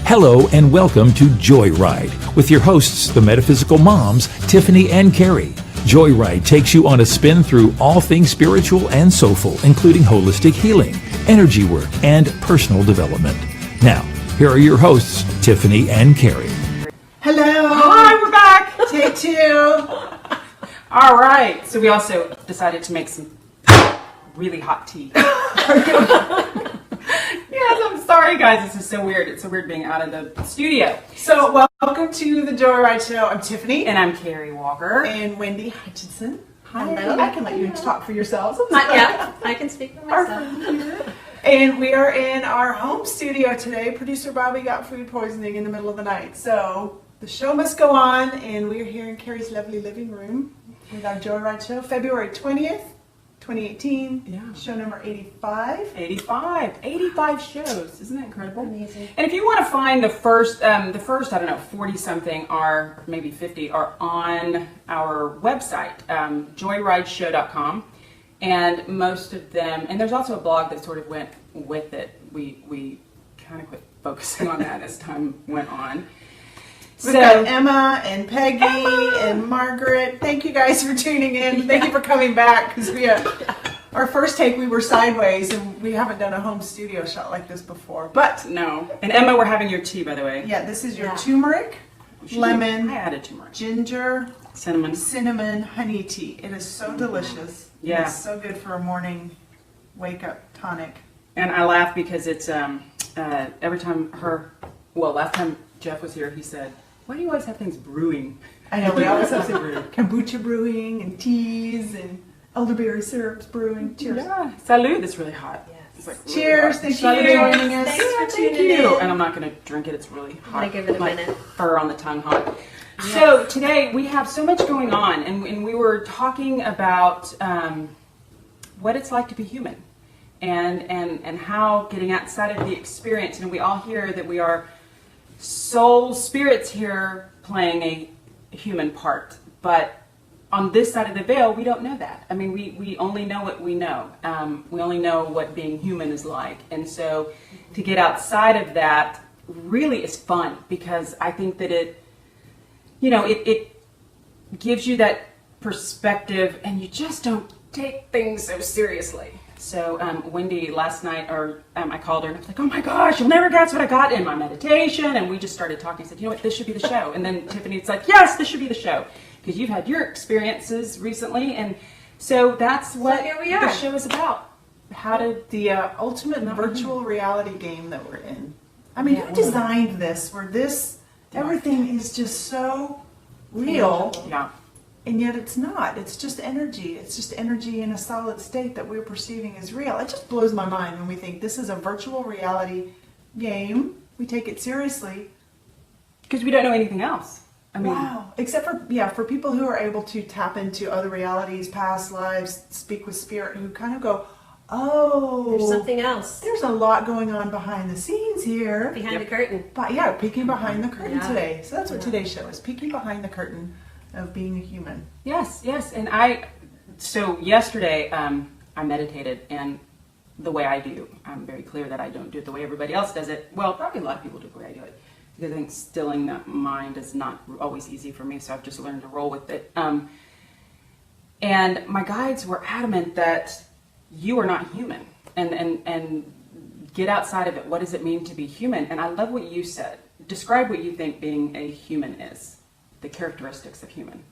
Hello and welcome to Joyride with your hosts, the metaphysical moms, Tiffanie and Kerry. Joyride takes you on a spin through all things spiritual and soulful, including holistic healing, energy work, and personal development. Now, here are your hosts, Tiffanie and Kerry. Hello. Hi, we're back. Take two. All right. So we also decided to make some really hot tea. Yes, I'm sorry, guys. This is so weird. It's so weird being out of the studio. So, welcome to the Joyride Show. I'm Tiffanie. And I'm Kerry Walker. And Wendy Hutchinson. Hi. Hello. I can let you talk for yourselves. Not yet. I can speak for myself. And we are in our home studio today. Producer Bobby got food poisoning in the middle of the night. So, the show must go on. And we're here in Kerry's lovely living room with our Joyride Show. February 20th. 2018, show number 85. 85 shows. Isn't that incredible? Amazing. And if you want to find the first, I don't know, 40-something or maybe 50 are on our website, joyrideshow.com. And most of them, and there's also a blog that sort of went with it. We kind of quit focusing on that as time went on. We've got Emma and Peggy and Margaret. Thank you guys for tuning in. Thank you for coming back because our first take we were sideways and we haven't done a home studio shot like this before. But no. And Emma, we're having your tea, by the way. Yeah, this is your turmeric, lemon, I added turmeric, ginger, cinnamon, honey tea. It is so delicious. Yeah, it's so good for a morning wake up tonic. And I laugh because it's every time last time Jeff was here, he said, "Why do you always have things brewing?" I know, we always have some kombucha brewing and teas and elderberry syrups brewing. Cheers. Yeah, salud. It's really hot. Yes. It's like cheers. Really Thank you for joining us. Thanks for Thank tuning you. in. And I'm not going to drink it. It's really hot. I'm going to give it a minute. Fur on the tongue hot. Yes. So today we have so much going on, and we were talking about what it's like to be human, and how getting outside of the experience. And we all hear that we are soul spirits here playing a human part, but on this side of the veil we don't know that. I mean, we only know what we know. We only know what being human is like, and so to get outside of that really is fun, because I think that it gives you that perspective and you just don't take things so seriously. So Wendy last night, I called her and I was like, "Oh my gosh, you'll never guess what I got in my meditation." And we just started talking. I said, "You know what, this should be the show." And then Tiffany's like, "Yes, this should be the show, because you've had your experiences recently." And so that's what the show is about. How to the ultimate virtual reality game that we're in. I mean, who designed this? Where everything is just so real. Yeah. And yet it's not. It's just energy. It's just energy in a solid state that we're perceiving as real. It just blows my mind when we think this is a virtual reality game. We take it seriously. Because we don't know anything else. I mean, wow. Except for people who are able to tap into other realities, past lives, speak with spirit, who kind of go, oh. There's something else. There's a lot going on behind the scenes here. Behind the curtain. But yeah, peeking behind the curtain today. So that's what today's show is, peeking behind the curtain of being a human. Yes. And so yesterday I meditated, and the way I do, I'm very clear that I don't do it the way everybody else does it. Well, probably a lot of people do it the way I do it, because I think stilling that mind is not always easy for me, so I've just learned to roll with it. And my guides were adamant that you are not human, and get outside of it. What does it mean to be human? And I love what you said. Describe what you think being a human is. The characteristics of human.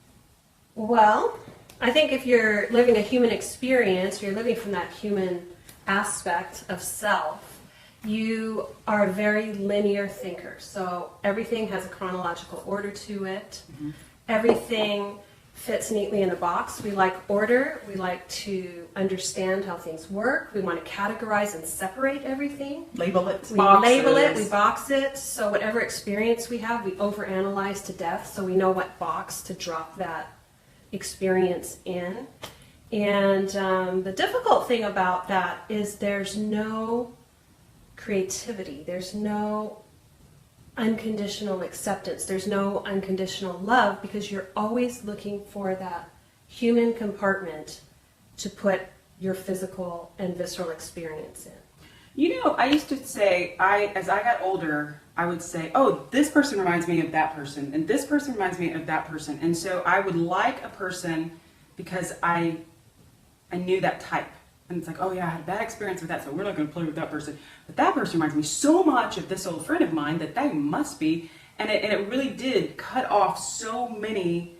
Well, I think if you're living a human experience, you're living from that human aspect of self, you are a very linear thinker. So everything has a chronological order to it. Mm-hmm. Everything fits neatly in a box. We like order. We like to understand how things work. We want to categorize and separate everything. Label it. We label it, we box it. So whatever experience we have, we overanalyze to death, so we know what box to drop that experience in. And the difficult thing about that is there's no creativity. There's no unconditional acceptance. There's no unconditional love, because you're always looking for that human compartment to put your physical and visceral experience in. You know, I used to say, as I got older, I would say, oh, this person reminds me of that person, and this person reminds me of that person. And so I would like a person because I knew that type. And it's like, oh yeah, I had a bad experience with that, so we're not going to play with that person. But that person reminds me so much of this old friend of mine that they must be. And it really did cut off so many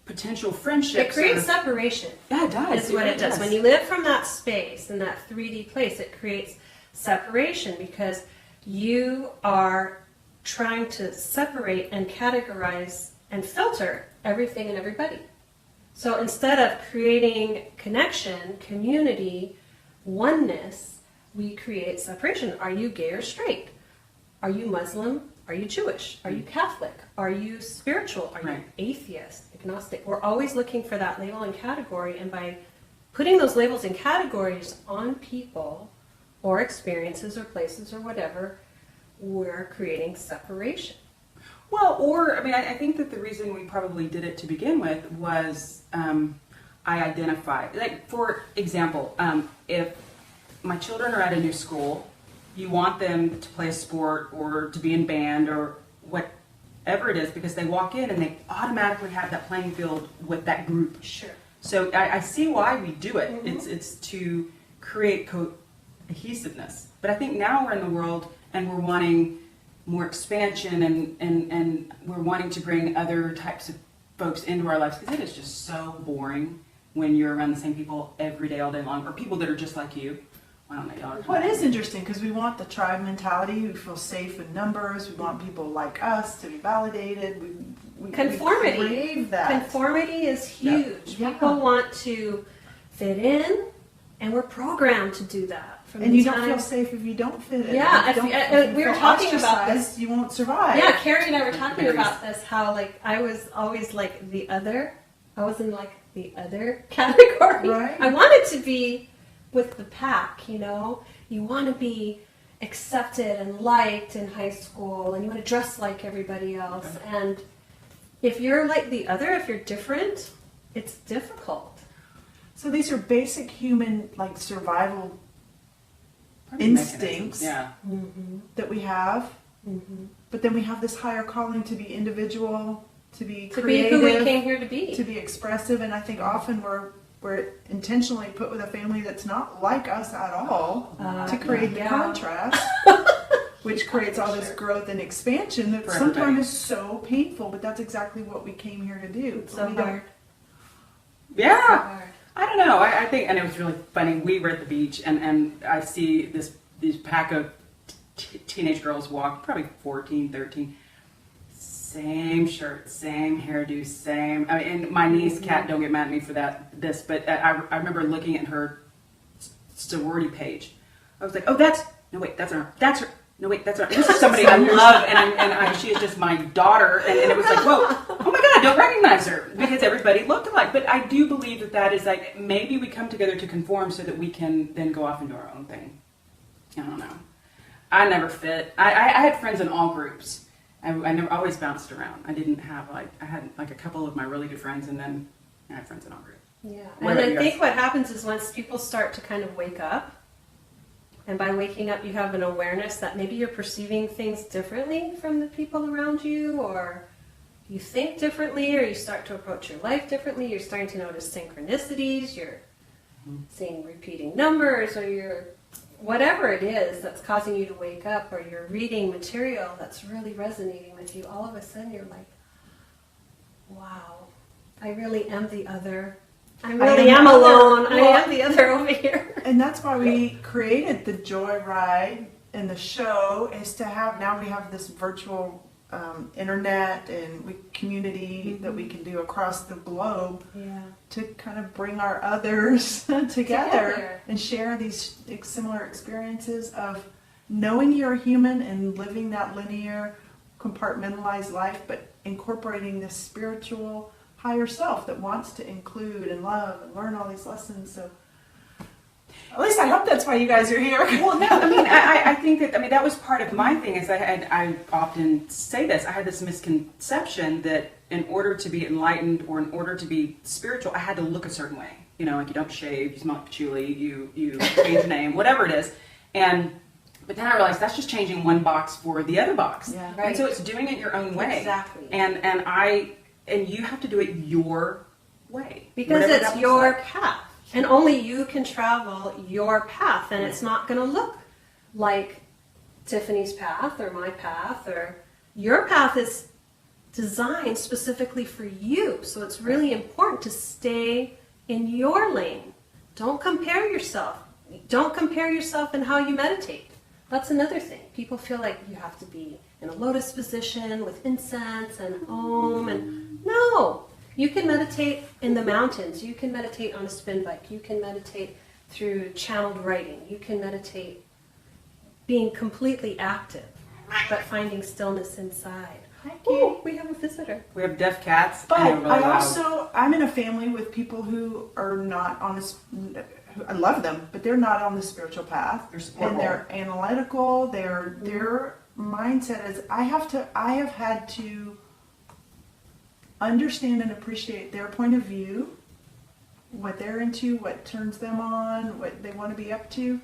potential friendships. It creates separation. Yeah, it does. Is what it does. When you live from that space, in that 3D place, it creates separation because you are trying to separate and categorize and filter everything and everybody. So instead of creating connection, community, oneness, we create separation. Are you gay or straight? Are you Muslim? Are you Jewish? Are you Catholic? Are you spiritual? Are you atheist, agnostic? We're always looking for that label and category, and by putting those labels and categories on people or experiences or places or whatever, we're creating separation. Well, or, I mean, I think that the reason we probably did it to begin with was I identify. Like, for example, if my children are at a new school, you want them to play a sport or to be in band or whatever it is, because they walk in and they automatically have that playing field with that group. Sure. So I see why we do it. It's to create cohesiveness. But I think now we're in the world and we're wanting more expansion and we're wanting to bring other types of folks into our lives, because it is just so boring when you're around the same people every day, all day long, or people that are just like you. I don't know, y'all. Well, it is interesting because we want the tribe mentality. We feel safe in numbers. We want people like us to be validated. We Conformity. crave that. Conformity is huge. Yeah. People want to fit in, and we're programmed to do that. From And the you time... don't feel safe if you don't fit in. Yeah, If you if don't- if you we were feel talking about ostracized, this. you won't survive. Yeah, Kerry and I were talking about this, how like I was always like the other. I was in like the other category. Right. I wanted to be with the pack, you know. You want to be accepted and liked in high school, and you want to dress like everybody else. And if you're like the other, if you're different, it's difficult. So these are basic human like survival Probably instincts mechanisms. that we have. Mm-hmm. But then we have this higher calling to be individual, to be To creative, be who we came here to be. to be expressive, and I think often we're intentionally put with a family that's not like us at all to create the contrast, which creates all this growth and expansion that For sometimes everybody. is so painful, but that's exactly what we came here to do. So We don't- hard. Yeah. So hard. I don't know. I think, and it was really funny. We were at the beach, and I see these pack of teenage girls walk, probably 14, 13. Same shirt, same hairdo, same. I mean, and my niece, Kat, don't get mad at me for this, but I remember looking at her sorority page. I was like, oh, that's her. That's her. No, wait, that's her. This is somebody I love, and she is just my daughter. And it was like, whoa, oh my God, I don't recognize her, because everybody looked alike. But I do believe that is like, maybe we come together to conform so that we can then go off and do our own thing. I don't know. I never fit. I had friends in all groups. I never always bounced around. I didn't have I had like a couple of my really good friends, and then I had friends in all groups. Yeah, What and about I you think guys? what happens is once people start to kind of wake up, and by waking up you have an awareness that maybe you're perceiving things differently from the people around you, or you think differently, or you start to approach your life differently, you're starting to notice synchronicities, you're seeing repeating numbers, or you're whatever it is that's causing you to wake up, or you're reading material that's really resonating with you, all of a sudden you're like, wow, I really am the other. I really am the other. alone. I Well, am the other over here. And that's why we created the Joy Ride and the show, is to have, now we have this virtual internet and community that we can do across the globe Yeah. to kind of bring our others together Together. and share these similar experiences of knowing you're a human and living that linear, compartmentalized life, but incorporating this spiritual higher self that wants to include and love and learn all these lessons. So at least I hope that's why you guys are here. Well, no, I mean, I think that, that was part of my thing, is I often say this, I had this misconception that in order to be enlightened or in order to be spiritual, I had to look a certain way. You know, like you don't shave, you smell like patchouli, you change your name, whatever it is. And But then I realized that's just changing one box for the other box. Yeah. And so it's doing it your own way. Exactly. And you have to do it your way. Because whatever it's that looks your like. path. And only you can travel your path. And it's not going to look like Tiffany's path or my path, or your path is designed specifically for you. So it's really important to stay in your lane. Don't compare yourself. Don't compare yourself in how you meditate. That's another thing. People feel like you have to be in a lotus position with incense and om, and no. You can meditate in the mountains. You can meditate on a spin bike. You can meditate through channeled writing. You can meditate being completely active, but finding stillness inside. Hi, Oh, we have a visitor. We have deaf cats. But and they're really loud. I'm in a family with people who are not on this. I love them, but they're not on the spiritual path. They're spiritual. And they're analytical. Their mindset is I have had to understand and appreciate their point of view, what they're into, what turns them on, what they want to be up to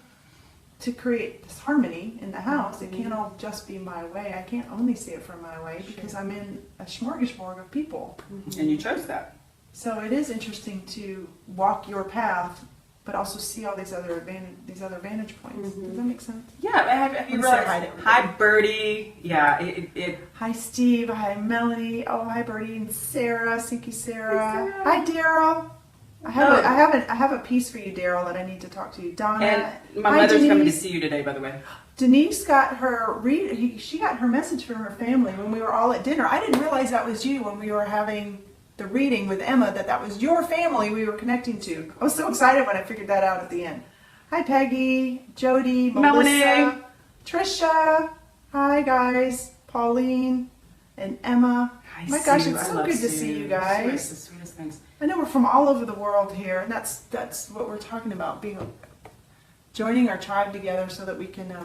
create this harmony in the house. It can't all just be my way. I can't only see it from my way because I'm in a smorgasbord of people. And you chose that. So it is interesting to walk your path, but also see all these other vantage points. Does that make sense? Yeah, have you Let's say realized? hi to everybody. Hi, Birdie. Yeah, Hi, Steve. Hi, Melanie. Oh, hi, Birdie and Sarah. Sinky Sarah. Hi, Hi, Daryl. I have a piece for you, Daryl, that I need to talk to you. Donna. and my Hi, mother's coming to Denise. see you today, by the way. Denise got her she got her message from her family when we were all at dinner. I didn't realize that was you when we were having the reading with Emma, that was your family we were connecting to. I was so excited when I figured that out at the end. Hi, Peggy, Jody, Melissa, Melanie. Trisha. Hi, guys. Pauline and Emma. Hi, My gosh, Sue. it's I so love good to Sue. see you Sue guys. is the sweetest things. I know we're from all over the world here, and that's what we're talking about, joining our tribe together so that we can,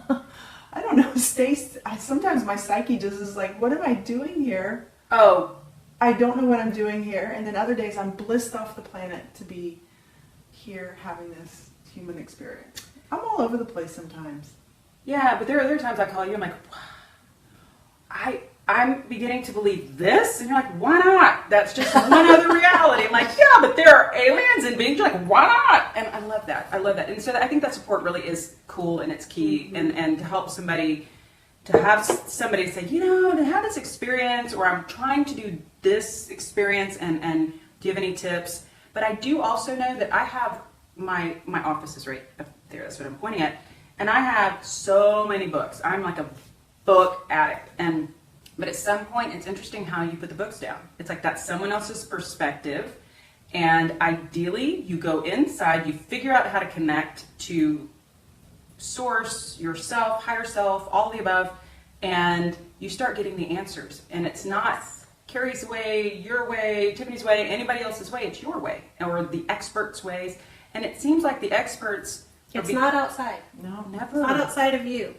I don't know, sometimes my psyche just is like, what am I doing here? Oh, I don't know what I'm doing here, and then other days I'm blissed off the planet to be here having this human experience. I'm all over the place sometimes. yeah, but there are other times I call you, I'm like, I'm beginning to believe this, and you're like, why not? That's just one other reality. I'm like, yeah, but there are aliens and beings. You're like, why not? And I love that. And so I think that support really is cool, and it's key, and to help somebody, to have somebody say, to have this experience, or I'm trying to do this experience, and do you have any tips? But I do also know that I have my office is right up there. That's what I'm pointing at. And I have so many books. I'm like a book addict, but at some point, it's interesting how you put the books down. It's like that's someone else's perspective, and ideally, you go inside, you figure out how to connect to source, yourself, higher self, all the above, and you start getting the answers. And it's not Kerry's way, your way, Tiffany's way, anybody else's way. It's your way, or the experts' ways. And it seems like the experts. It's not outside. No, It's Never. not outside of you.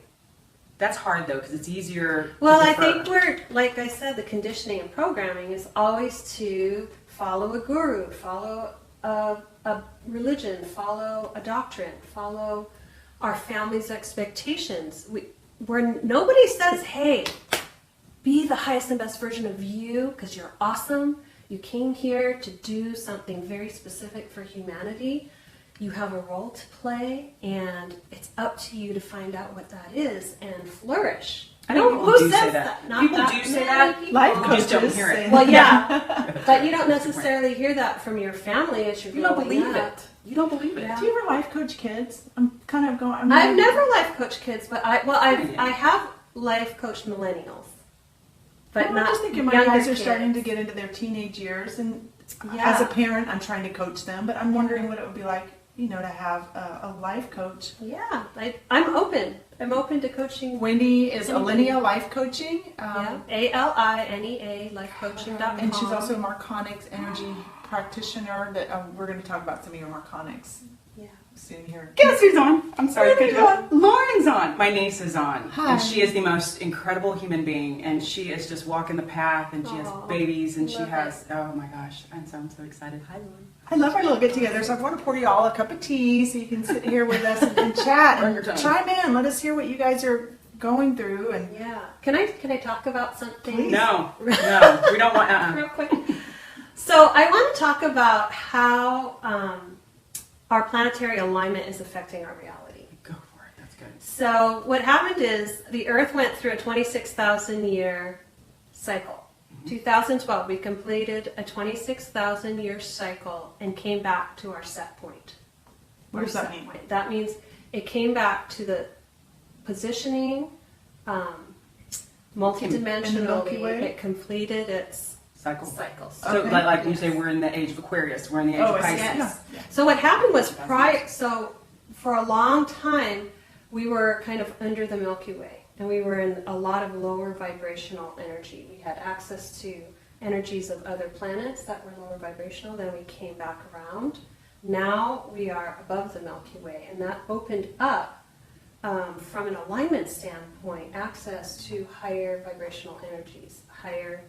That's hard though, because it's easier. Well, to I defer. think like I said, the conditioning and programming is always to follow a guru, follow a religion, follow a doctrine, follow our family's expectations. Where nobody says, hey, be the highest and best version of you because you're awesome. You came here to do something very specific for humanity. You have a role to play, and it's up to you to find out what that is and flourish. I know people Who do says say that. Not People that do say many that. people. Life You just don't coaches hear it. say Well, that. yeah, but you don't necessarily hear that from your family as you're You don't growing believe up. it. You don't believe it. Yeah. Do you ever life coach kids? I'm kind of going. I've never life coached kids, but I have life coached millennials, but I'm not just thinking my younger guys are kids. starting to get into their teenage years, and Yeah. as a parent, I'm trying to coach them. But I'm wondering what it would be like, to have a life coach. Yeah, I'm open. I'm open to coaching. Wendy is Alinea Life Coaching. Yeah, ALINEA lifecoaching.com. And she's also a Marconics Energy practitioner that we're going to talk about some of your Marconics. Yeah. sitting here. Guess who's on? I'm sorry. Wendy's on. Lauren's on. My niece is on. Hi. And she is the most incredible human being. And she is just walking the path. And she has babies. And she love has, oh my gosh. I'm so excited. Hi, Lauren. I love our little get together. So I want to pour you all a cup of tea so you can sit here with us and chat Burn your and tongue. chime in. Let us hear what you guys are going through. And Yeah. Can I talk about something? No, we don't want, Real quick. So I want to talk about how our planetary alignment is affecting our reality. Go for it. That's good. So what happened is the Earth went through a 26,000 year cycle. 2012, we completed a 26,000 year cycle and came back to our set point. What does that mean? That means it came back to the positioning, multidimensionally. Way? It completed its Cycle. cycles. So Okay. like you say, we're in the age of Aquarius. We're in the age of I Pisces. see. Yes. Yeah. So what happened was so for a long time we were kind of under the Milky Way and we were in a lot of lower vibrational energy. We had access to energies of other planets that were lower vibrational. Then we came back around. Now we are above the Milky Way, and that opened up from an alignment standpoint access to higher vibrational energies, higher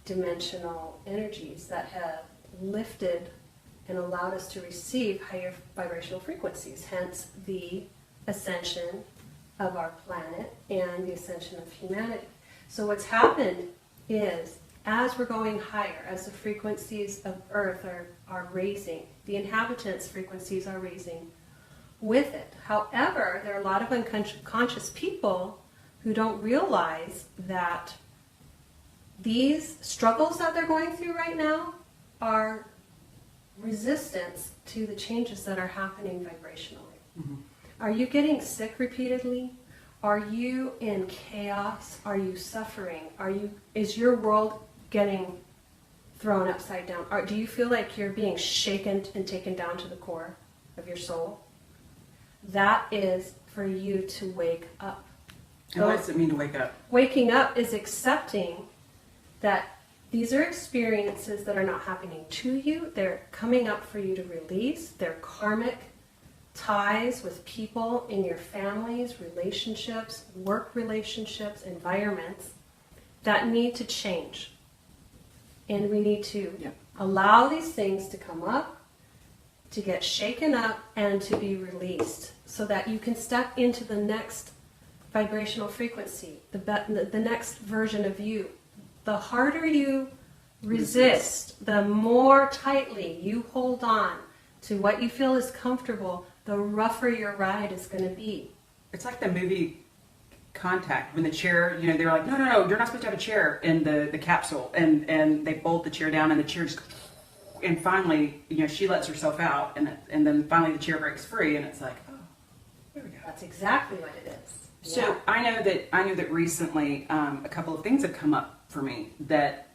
dimensional energies that have lifted and allowed us to receive higher vibrational frequencies, hence the ascension of our planet and the ascension of humanity. So what's happened is, as we're going higher, as the frequencies of Earth are raising, the inhabitants' frequencies are raising with it. However, there are a lot of unconscious people who don't realize that these struggles that they're going through right now are resistance to the changes that are happening vibrationally. Mm-hmm. Are you getting sick repeatedly? Are you in chaos? Are you suffering? Is your world getting thrown upside down? Or do you feel like you're being shaken and taken down to the core of your soul? That is for you to wake up. And what does it mean to wake up? Waking up is accepting that these are experiences that are not happening to you. They're coming up for you to release. They're karmic ties with people in your families, relationships, work relationships, environments that need to change. And we need to allow these things to come up, to get shaken up, and to be released so that you can step into the next vibrational frequency, the next version of you. The harder you resist, the more tightly you hold on to what you feel is comfortable, the rougher your ride is going to be. It's like the movie Contact, when the chair, they're like, no, you're not supposed to have a chair in the capsule, and they bolt the chair down, and the chair just, and finally, she lets herself out, and then finally the chair breaks free, and it's like, oh, here we go. That's exactly what it is. So I know that recently a couple of things have come up for me that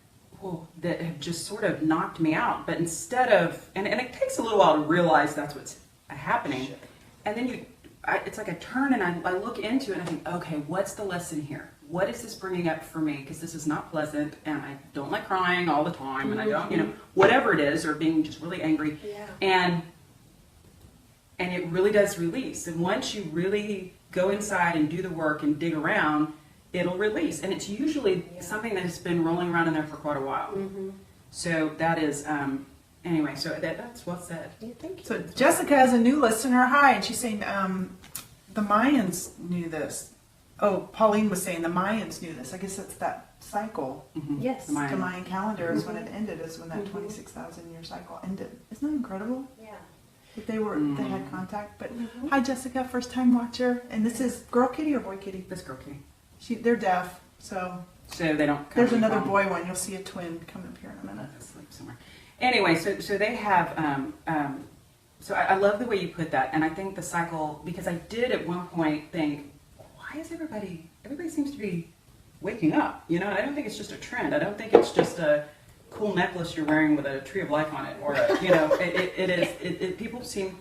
have just sort of knocked me out. But instead of, and it takes a little while to realize that's what's happening, and then it's like I turn and I look into it and I think, okay, what's the lesson here? What is this bringing up for me? Because this is not pleasant, and I don't like crying all the time, and I don't, whatever it is, or being just really angry, and it really does release. And once you really go inside and do the work and dig around, it'll release. And it's usually something that's been rolling around in there for quite a while. Mm-hmm. So that is, anyway, so that's well said. Yeah, thank you. So Jessica has a new listener. Hi, and she's saying the Mayans knew this. Oh, Pauline was saying the Mayans knew this. I guess it's that cycle. Mm-hmm. Yes. The The Mayan. Mayan calendar is when it ended, is when that 26,000 year cycle ended. Isn't that incredible? Yeah. That they had contact. But hi, Jessica, first time watcher. And this is girl kitty or boy kitty? This girl kitty. They're deaf, so So they don't. there's another boy one. You'll see a twin coming up here in a minute. Sleep somewhere. Anyway, so they have. So I love the way you put that, and I think the cycle, because I did at one point think, why is everybody seems to be waking up? And I don't think it's just a trend. I don't think it's just a cool necklace you're wearing with a tree of life on it, or people seem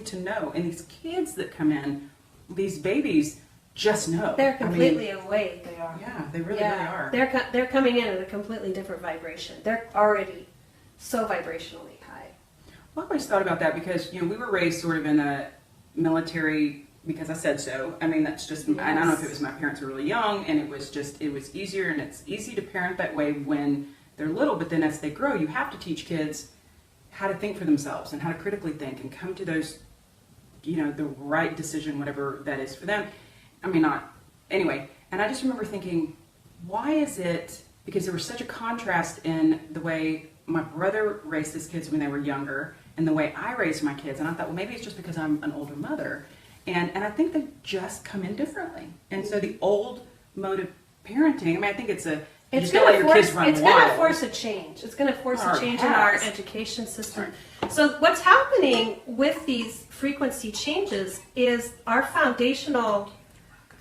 to know, and these kids that come in, these babies just know. They're completely awake. They are. Yeah, they really are. They're coming in at a completely different vibration. They're already so vibrationally high. Well, I always thought about that because we were raised sort of in military because I said so. I mean, that's just, and I don't know if it was my parents were really young and it was easier, and it's easy to parent that way when they're little, but then as they grow, you have to teach kids how to think for themselves and how to critically think and come to those, the right decision, whatever that is for them. I mean, anyway, and I just remember thinking, why is it, because there was such a contrast in the way my brother raised his kids when they were younger and the way I raised my kids, and I thought, well, maybe it's just because I'm an older mother, and I think they just come in differently. And so the old mode of parenting, I mean, I think it's going to force a change. It's going to force a change in our education system. So what's happening with these frequency changes is our foundational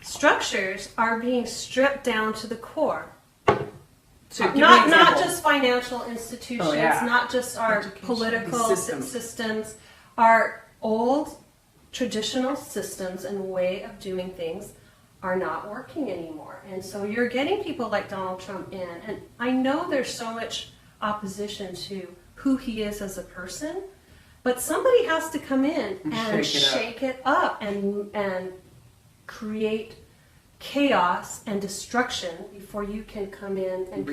structures are being stripped down to the core. So not just financial institutions, Oh, yeah. not just our Education. political systems, our old traditional systems and way of doing things are not working anymore. And so you're getting people like Donald Trump in, and I know there's so much opposition to who he is as a person, but somebody has to come in and shake it up and create chaos and destruction before you can come in and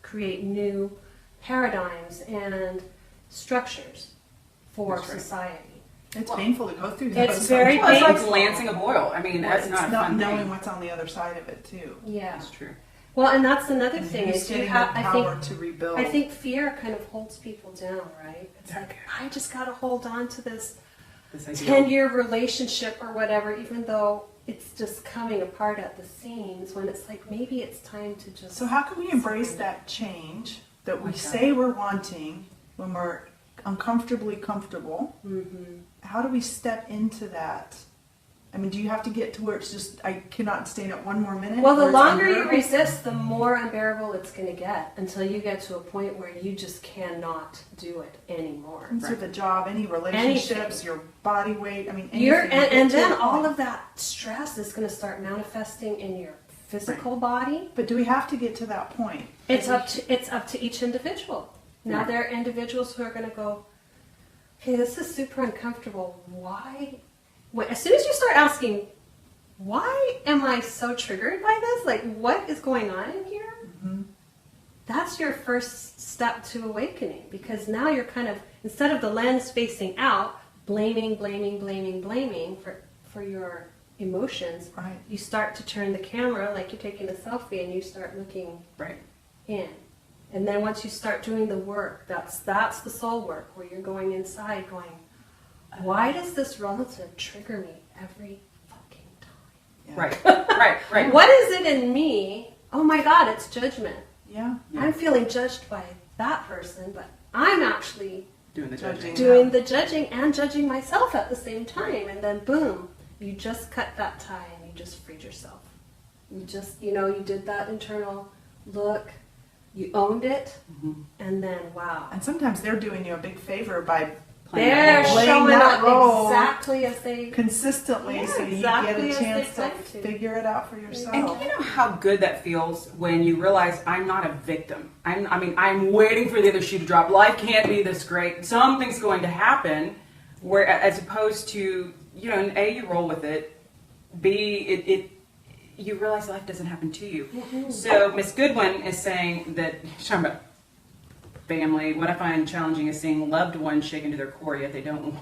create new paradigms and structures for society. It's painful to go through that. It's very Well, it's painful. like lancing of oil. I mean, that's It's not a not fun knowing thing. what's on the other side of it too. Yeah. That's true. Well, and that's another And thing who's is you getting have. the I power think. to rebuild. I think fear kind of holds people down, right? It's like Okay. I just got to hold on to this This idea. 10-year relationship or whatever, even though it's just coming apart at the seams. When it's like maybe it's time to just. So how can we embrace that change that we Okay. say we're wanting when we're uncomfortably comfortable? Mm-hmm. How do we step into that? I mean, do you have to get to where it's just, I cannot stand it one more minute? Well, the where it's longer you unbearable? resist, the more unbearable it's going to get until you get to a point where you just cannot do it anymore. It's with a job, any relationships, Anything. your body weight, I mean, anything. You're, and Get to then a all point. of that stress is going to start manifesting in your physical body. But do we have to get to that point? It's up to each individual. Now Right. there are individuals who are going to go, "Hey, this is super uncomfortable. Why?" As soon as you start asking, "Why am I so triggered by this? Like, what is going on in here?" Mm-hmm. That's your first step to awakening, because now you're kind of, instead of the lens facing out, blaming for your emotions, Right. you start to turn the camera like you're taking a selfie and you start looking Right. in. And then once you start doing the work, that's the soul work, where you're going inside going, why does this relative trigger me every fucking time? Yeah. Right. What is it in me? Oh my God, it's judgment. Yeah. I'm feeling judged by that person, but I'm actually Doing the judging. doing the judging and judging myself at the same time. And then boom, you just cut that tie and you just freed yourself. You just, you did that internal look, you owned it, and then wow. And sometimes they're doing you a big favor by They're Playing showing that up role exactly as they. consistently Yeah, so you exactly get as a they chance to plan to. figure it out for And yourself. you know how good that feels when you realize I'm not a victim. I'm waiting for the other shoe to drop. Life can't be this great. Something's going to happen. Where, as opposed to, A, you roll with it. B, you realize life doesn't happen to you. Mm-hmm. So Miss Goodwin is saying that, she's talking about family. What I find challenging is seeing loved ones shaken to their core, yet they don't.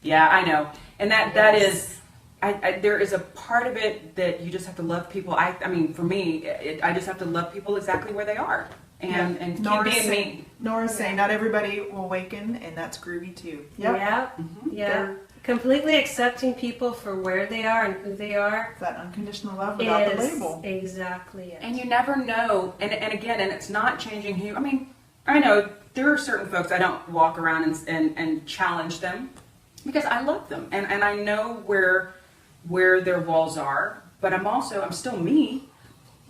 Yeah, I know. And that is, there is a part of it that you just have to love people. I mean, for me, I just have to love people exactly where they are. And keep Nora's being saying, me. Nora's saying not everybody will awaken, and that's groovy too. Yep. Yeah, yeah. They're- Completely accepting people for where they are and who they are That unconditional love without the is label. exactly it. And you never know. And again, and it's not changing who. I mean, I know there are certain folks I don't walk around and challenge them because I love them and I know where their walls are. But I'm still me.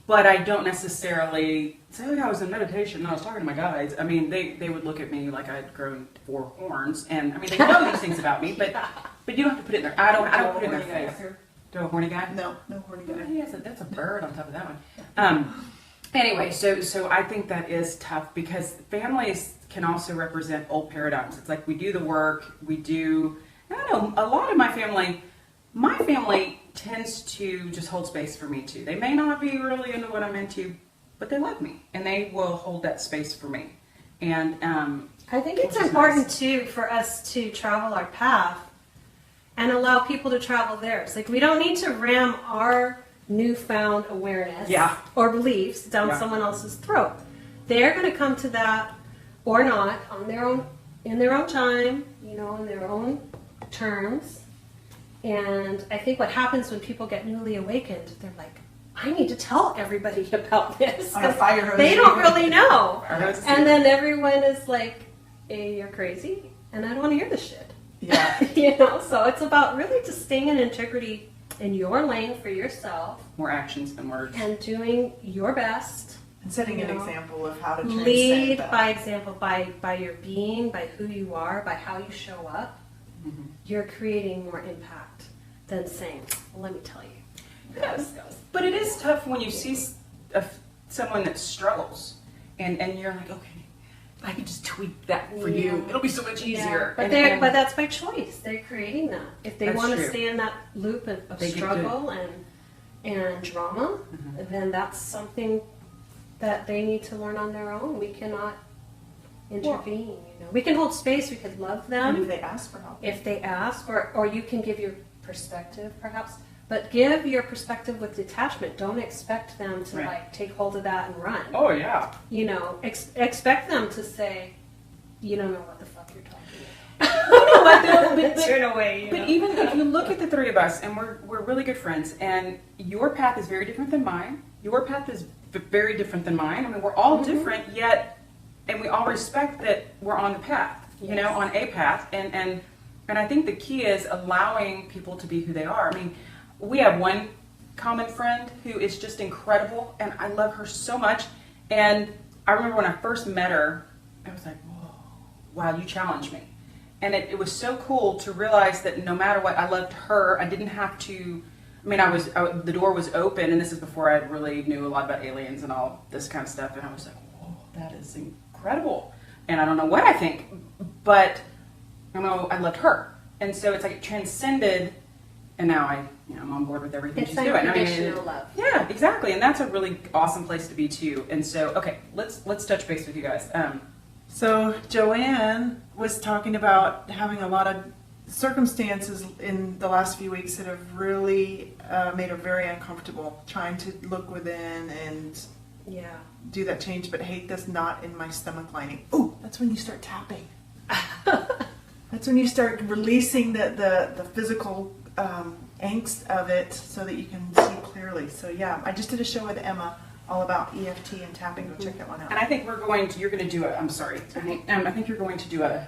But I don't necessarily say, "Oh, yeah, I was in meditation and I was talking to my guides." I mean, they would look at me like I'd grown 4 horns, and I mean, they know these things about me, but you don't have to put it in their. I don't put it in their face. Do a horny guy? No horny guy. That's a bird on top of that one. Anyway, so I think that is tough because families can also represent old paradigms. It's like we do the work, we do I don't know, a lot of my family tends to just hold space for me too. They may not be really into what I'm into, but they love me and they will hold that space for me. And I think it's which is important nice. too for us to travel our path and allow people to travel theirs. Like, we don't need to ram our newfound awareness Yeah. or beliefs down Yeah. someone else's throat. They're going to come to that or not on their own, in their own time, you know, in their own terms. And I think what happens when people get newly awakened, they're like, I need to tell everybody about this. On a fire hose. They don't really know. Fire hose. And then everyone is like, hey, you're crazy, and I don't want to hear this shit. Yeah. You know, so it's about really just staying in integrity in your lane for yourself More actions than words. and doing your best. And setting an You know, example of how to transcend Lead that. by example, by your being, by who you are, by how you show up. Mm-hmm. You're creating more impact than saying, well, let me tell you. Yes. But it is tough when you see someone that struggles and you're like, okay, I can just tweak that for you. Yeah. It will be so much easier. But And- but that's by choice. They're creating that. If they That's want to true. stay in that loop of They get struggle and drama, then that's something that they need to learn on their own. We cannot intervene. You know, we can hold space. We could love And if them they ask for help. if they ask, or you can give your perspective, perhaps. But give your perspective with detachment. Don't expect them to Right. like take hold of that and run. Oh, yeah. You know, expect them to say, "You don't know what the fuck you're talking about." But Turn away. You know? But even if you look at the three of us, and we're really good friends, and your path is very different than mine. Your path is very different than mine. I mean, we're all different, yet, and we all respect that we're on the path. You know, on a path, and I think the key is allowing people to be who they are. I mean, we have one common friend who is just incredible, and I love her so much. And I remember when I first met her, I was like, whoa, wow, you challenged me. And it was so cool to realize that no matter what, I loved her. I didn't have to, I mean, the door was open, and this is before I really knew a lot about aliens and all this kind of stuff. And I was like, whoa, that is incredible. And I don't know what I think, but I know I loved her. And so it's like it transcended, and now I'm on board with everything It's she's doing. unconditional love. Yeah, exactly. And that's a really awesome place to be too. And so, okay, let's touch base with you guys. So Joanne was talking about having a lot of circumstances in the last few weeks that have really made her very uncomfortable, trying to look within and Yeah. do that change, but hate this knot in my stomach lining. Ooh, that's when you start tapping. That's when you start releasing the physical angst of it so that you can see clearly. So yeah, I just did a show with Emma all about EFT and tapping. Go check that one out. And I think you're going to do I'm sorry. I think you're going to do a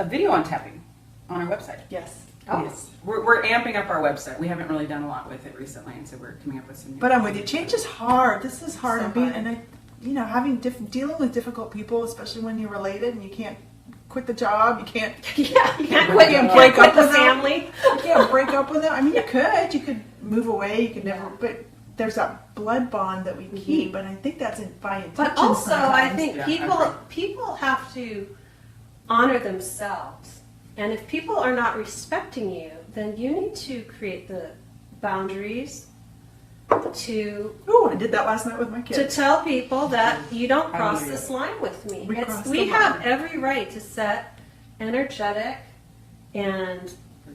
video on tapping on our website. Yes. Oh. Yes. We're amping up our website. We haven't really done a lot with it recently, and so we're coming up with some new But I'm with you. Change is hard. This is hard. So And being, hard. and having dealing with difficult people, especially when you're related and you can't quit the job, you can't Yeah. You can't break quit. You up can't quit the with them. family. you can't break up with them. I mean, you could move away. You could never. But there's that blood bond that we keep, and I think that's by intention. But also, I sometimes. think Yeah, I agree. people have to honor themselves, and if people are not respecting you, then you need to create the boundaries to Ooh, I did that last night with my kids. tell people that you don't I cross believe this it. line with me. We crossed We the have line. every right to set energetic and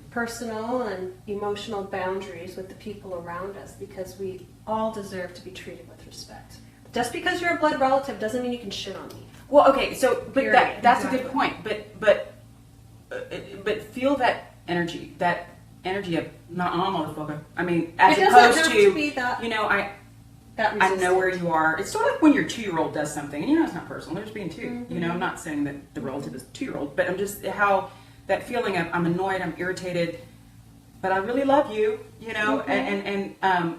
personal and emotional boundaries with the people around us because we all deserve to be treated with respect. Just because you're a blood relative doesn't mean you can shit on me. Well, okay, so but Period. that's a Exactly. good point. But feel that energy of not on motherfucker. I mean, as It doesn't opposed have to to be that- you know, I That know resistance. where you are. It's sort of like when your 2-year-old does something, and you know it's not personal. They're just being 2. You know, I'm not saying that the relative is a 2-year-old, but I'm just how that feeling of I'm annoyed, I'm irritated, but I really love you. You know, and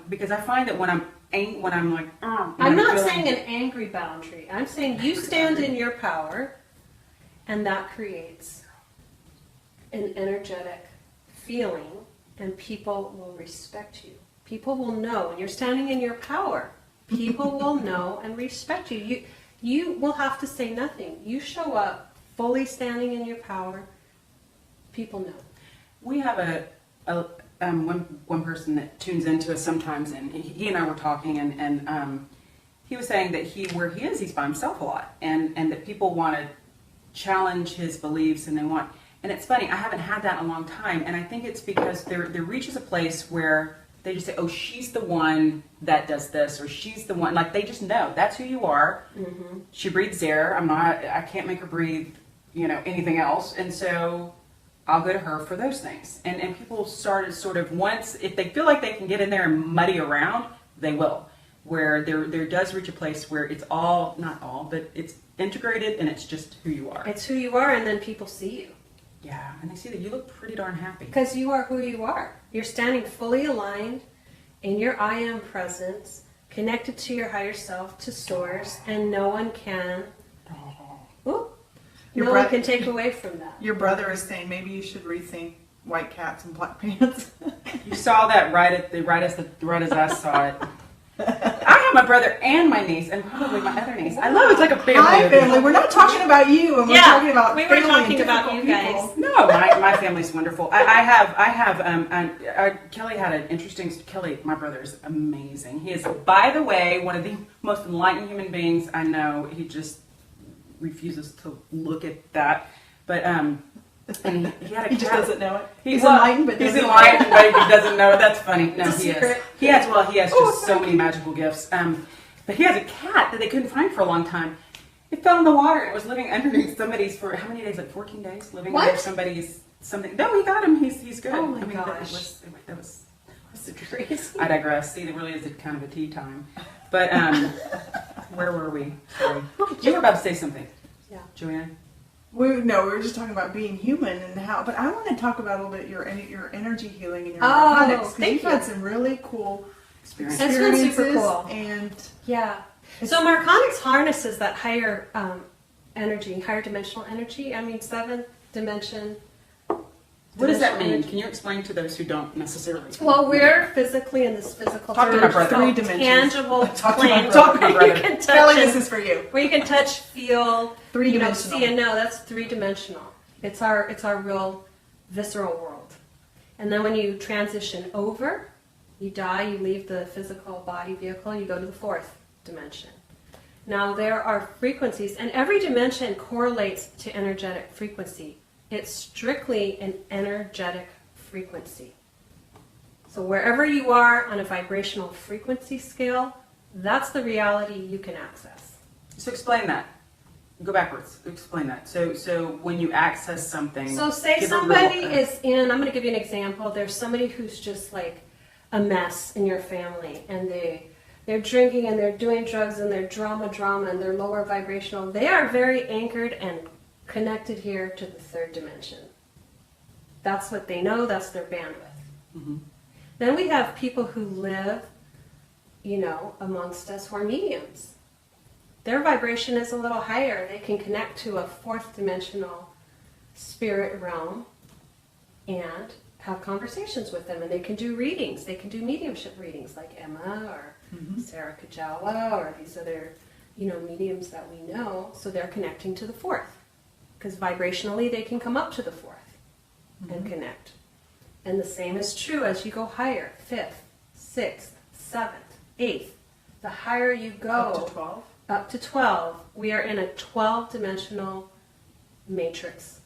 because I find that when I'm like, I'm not saying an angry boundary. I'm saying you stand in your power, and that creates an energetic feeling, and people will respect you. People will know when you're standing in your power. People will know and respect you. You will have to say nothing. You show up fully standing in your power, people know. We have one person that tunes into us sometimes, and he and I were talking, and he was saying that where he is, he's by himself a lot, and that people want to challenge his beliefs, and it's funny, I haven't had that in a long time, and I think it's because there reaches a place where they just say, oh, she's the one that does this, or she's the one, like they just know that's who you are. Mm-hmm. She breathes air. I can't make her breathe, anything else. And so I'll go to her for those things. And people started sort of, once, if they feel like they can get in there and muddy around, they will. Where there does reach a place where it's all, not all, but it's integrated and it's just who you are. It's who you are, and then people see you. Yeah, and they see that you look pretty darn happy. Because you are who you are. You're standing fully aligned in your I am presence, connected to your higher self, to source, and no one can, one can take away from that. Your brother is saying maybe you should rethink white cats and black pants. You saw that right as I saw it. I have my brother and my niece, and probably my other niece. I love it. It's like a family. Hi, family. We're not talking about you, and we're talking about we were family talking and about you guys. people. No, my family's wonderful. Kelly had an interesting. Kelly, my brother, is amazing. He is, by the way, one of the most enlightened human beings I know. He just refuses to look at that, but and he had a He just doesn't know it. He's enlightened, but he's doesn't enlightened, but he doesn't know it. That's funny. No, It's a he secret. is. He has just so many magical gifts. But he has a cat that they couldn't find for a long time. It fell in the water. It was living underneath somebody's for how many days? Like 14 days, living under somebody's something. No, he got him. He's good. Oh my gosh. That was crazy. I digress. See, there really is kind of a tea time. But where were we? Sorry. You were about to say something. Yeah. Joanne? We were just talking about being human and how, but I want to talk about a little bit your energy healing and your Marconics, because you've had some really cool experiences. It's been super cool. And yeah. So Marconics harnesses that higher energy, higher dimensional energy. I mean, seventh dimension. What does that mean? Can you explain to those who don't necessarily? Well, we're physically in this physical Talk to my brother. Three dimensions. tangible plane. Talk to my brother. You can touch Kelly, and- this is for you. where you can touch, feel, Three-dimensional. see and know. That's three-dimensional. It's our real visceral world. And then when you transition over, you die, you leave the physical body vehicle, you go to the fourth dimension. Now there are frequencies, and every dimension correlates to energetic frequency. It's strictly an energetic frequency. So wherever you are on a vibrational frequency scale, that's the reality you can access. So explain that. Go backwards. Explain that. So when you access something. So say give a somebody real- is in, I'm going to give you an example. There's somebody who's just like a mess in your family, and they're drinking and they're doing drugs and they're drama and they're lower vibrational. They are very anchored and connected here to the third dimension. That's what they know, that's their bandwidth. Mm-hmm. Then we have people who live, amongst us who are mediums. Their vibration is a little higher. They can connect to a fourth dimensional spirit realm and have conversations with them. And they can do readings. They can do mediumship readings like Emma or Sarah Kajawa or these other, mediums that we know. So they're connecting to the fourth. Because vibrationally they can come up to the fourth and connect. And the same is true as you go higher, fifth, sixth, seventh, eighth. The higher you go, up to 12, we are in a 12-dimensional matrix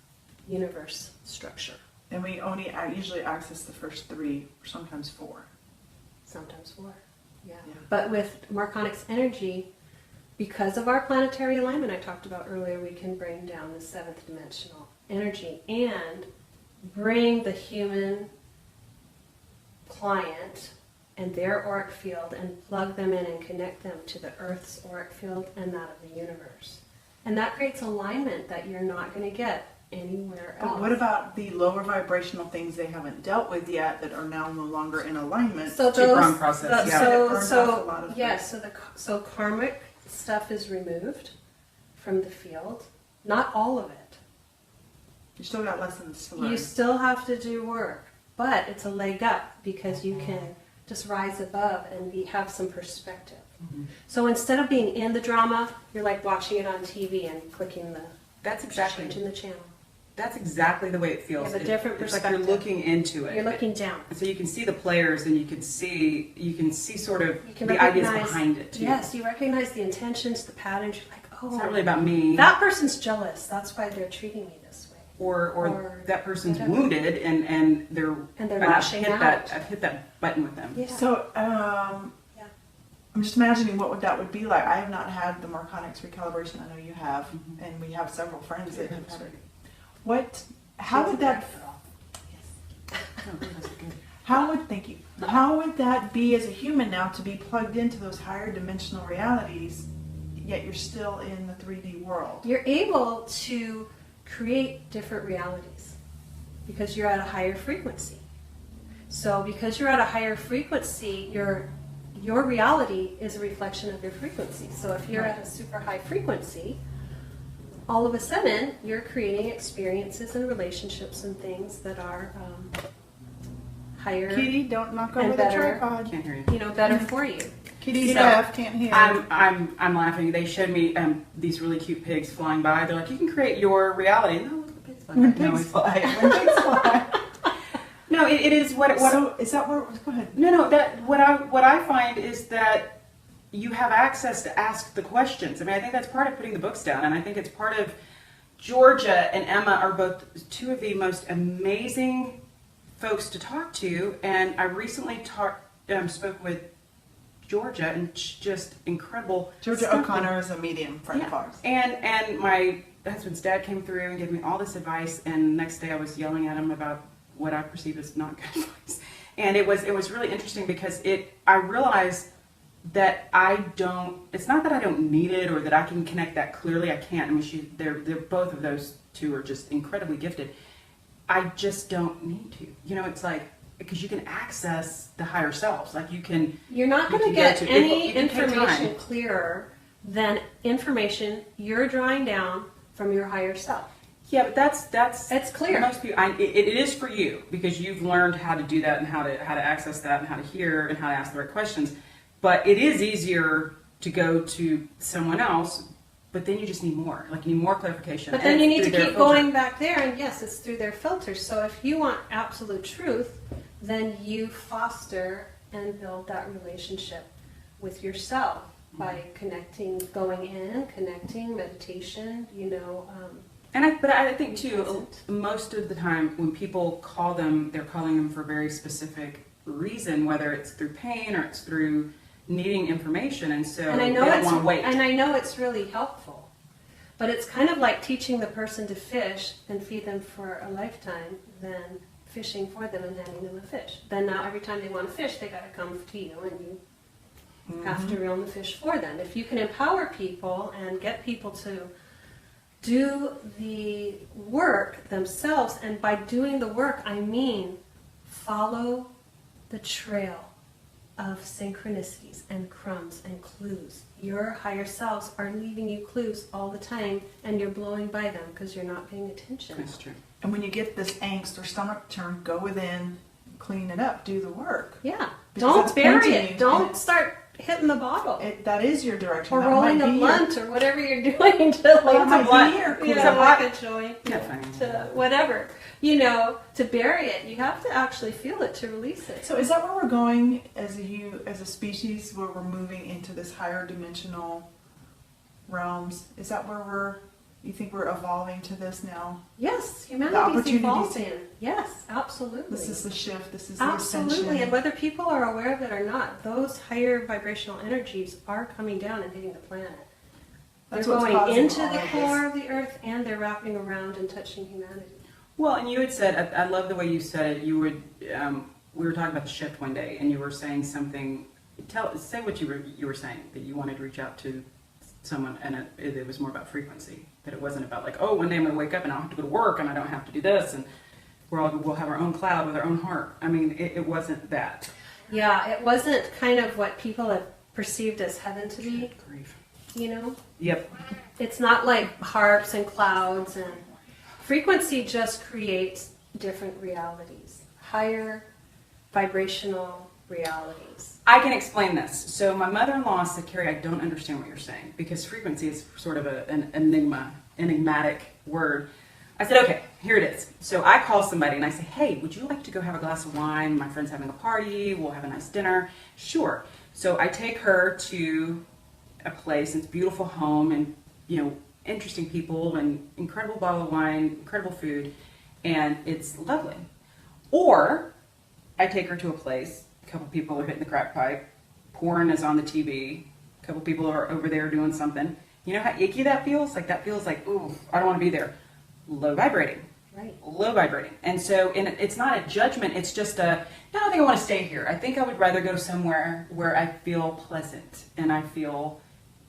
universe structure. And we only usually access the first three, or sometimes four. Sometimes four, yeah. But with Marconics Energy, because of our planetary alignment I talked about earlier, we can bring down the seventh dimensional energy and bring the human client and their auric field and plug them in and connect them to the Earth's auric field and that of the universe. And that creates alignment that you're not going to get anywhere else. But what about the lower vibrational things they haven't dealt with yet that are now no longer in alignment? So Wrong process. So karmic stuff is removed from the field. Not all of it. You still got lessons to learn. You still have to do work, but it's a leg up because you can just rise above and have some perspective. So instead of being in the drama, you're like watching it on TV and clicking the That's exactly. Changing the channel. That's exactly the way it feels. You have a different It's like perspective. you're looking into it. You're looking down. So you can see the players, and you can see sort of You can the ideas recognize- behind it too. Yes, you recognize the intentions, the patterns. You're like, oh, It's not really about me, that person's jealous. That's why they're treating me this way. or that person's whatever. wounded, and they're lashing out. I've hit that button with them. Yeah. So, Yeah. I'm just imagining what that would be like. I have not had the Marconics recalibration. I know you have, and we have several friends that have had it. How would that? Thank you. How would that be as a human now to be plugged into those higher dimensional realities, yet you're still in the 3D world? You're able to create different realities because you're at a higher frequency. So because you're at a higher frequency, your reality is a reflection of your frequency. So if you're at a super high frequency, all of a sudden you're creating experiences and relationships and things that are higher, Kitty, don't knock And over the better. tripod. Can't hear you. better for you. Kitty's You know, deaf, can't hear. I'm laughing. They showed me these really cute pigs flying by. They're like, you can create your reality. No, look at the pigs flying. When No, pigs it's- fly. When pigs fly. no, it is what. So is that where? Go ahead. No. That what I find is that you have access to ask the questions. I mean, I think that's part of putting the books down, and I think it's part of Georgia and Emma are both two of the most amazing folks to talk to. And I recently spoke with Georgia, and just incredible. Georgia stuff. O'Connor is a medium friend of ours. And my husband's dad came through and gave me all this advice, and next day I was yelling at him about what I perceived as not good advice. And it was really interesting because I realized that it's not that I don't need it or that I can connect that clearly. I can't. I mean, they're both of those two are just incredibly gifted. I just don't need to. You know, it's like, because you can access the higher selves. Like You're not you going to can get go to- any you can take information time. clearer than information you're drawing down from your higher self. Yeah, but that's It's clear. Most people, it is for you because you've learned how to do that and how to access that and how to hear and how to ask the right questions. But it is easier to go to someone else. But then you just need more. Like you need more clarification. But And then you it's need to through their keep filter. going back there, and yes, it's through their filters. So if you want absolute truth, then you foster and build that relationship with yourself by connecting, going in, connecting, meditation, But I think too, Isn't. most of the time when people call them, they're calling them for a very specific reason, whether it's through pain or it's through needing information, and so And I they know don't want to wait. and I know it's really helpful, but it's kind of like teaching the person to fish and feed them for a lifetime than fishing for them and handing them a fish. Then now every time they want to fish, they got to come to you, and you have to reel the fish for them. If you can empower people and get people to do the work themselves, and by doing the work, I mean follow the trail of synchronicities and crumbs and clues. Your higher selves are leaving you clues all the time, and you're blowing by them because you're not paying attention. That's true. And when you get this angst or stomach turn, go within, clean it up, do the work. Yeah. Because Don't that's bury pointing it. you, Don't and start hitting the bottle. that is your direction. Or That rolling might a be blunt or whatever you're doing to That like might blunt. be your clue. yeah, like a joint, Yeah, fine. to whatever, to bury it. You have to actually feel it to release it. So is that where we're going as a species, where we're moving into this higher dimensional realms? Is that where you think we're evolving to this now? Yes, The humanity's opportunities evolving. here. Yes, absolutely. This is the shift. This is the Absolutely, ascension. and whether people are aware of it or not, those higher vibrational energies are coming down and hitting the planet. That's They're what's going causing into all the of core this. of the earth, and they're wrapping around and touching humanity. Well, and you had said, I love the way you said it. You would, we were talking about the shift one day, and you were saying something. Say what you were saying, that you wanted to reach out to someone, and it was more about frequency. That it wasn't about like, oh, one day I'm going to wake up and I don't have to go to work and I don't have to do this, and we'll have our own cloud with our own heart. I mean, it wasn't that. Yeah, it wasn't kind of what people have perceived as heaven to be, Grief. Yep. It's not like harps and clouds, and frequency just creates different realities, higher vibrational realities. I can explain this. So my mother-in-law said, Kerry, I don't understand what you're saying, because frequency is sort of an enigma enigmatic word. I said, okay, here it is. So I call somebody and I say, hey, would you like to go have a glass of wine? My friend's having a party. We'll have a nice dinner. Sure. So I take her to a place. It's a beautiful home and, interesting people and incredible bottle of wine, incredible food, and it's lovely. Or I take her to a place, a couple people are hitting the crack pipe, porn is on the TV, a couple people are over there doing something. You know how icky that feels? Like that feels like, ooh, I don't want to be there. Low vibrating. Right. Low vibrating. And so it's not a judgment, it's just I don't think I want to stay here. I think I would rather go somewhere where I feel pleasant and I feel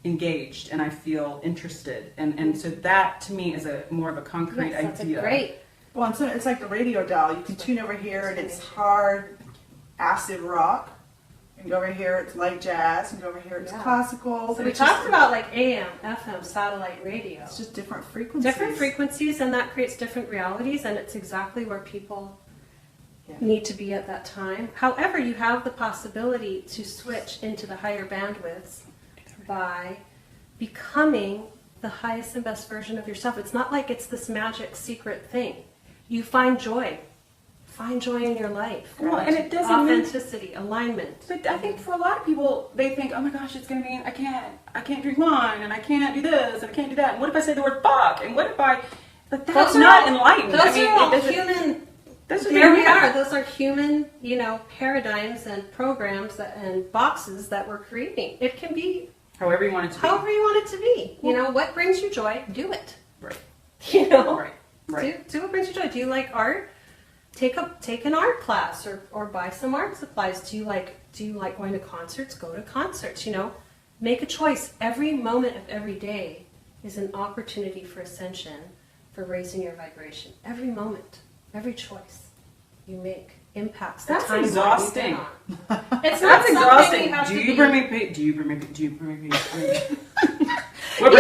engaged and I feel interested. And so that to me is a more of a concrete Yes, idea. that's great. Well, so it's like the radio dial. You can tune over here and it's hard acid rock. You can go over here, it's light jazz. You can go over here, it's classical. So we talked about like AM, FM, satellite radio. It's just different frequencies. Different frequencies, and that creates different realities, and it's exactly where people need to be at that time. However, you have the possibility to switch into the higher bandwidths by becoming the highest and best version of yourself. It's not like it's this magic secret thing. You find joy. Find joy in your life. Well, and it doesn't mean authenticity, alignment. But I think for a lot of people, they think, oh my gosh, it's going to be, I can't drink wine, and I can't do this, and I can't do that. And what if I say the word fuck? And what if but that's not enlightened. Those are all human. There we are. Those are human, paradigms and programs and boxes that we're creating. It can be however you want it to be. However you want it to be. What brings you joy? Do it. Right. Right. Do what brings you joy. Do you like art? Take an art class or buy some art supplies. Do you like going to concerts? Go to concerts. Make a choice. Every moment of every day is an opportunity for ascension, for raising your vibration. Every moment, every choice you make impacts the time. That's exhausting. It's not exhausting. Do you bring me peace? You don't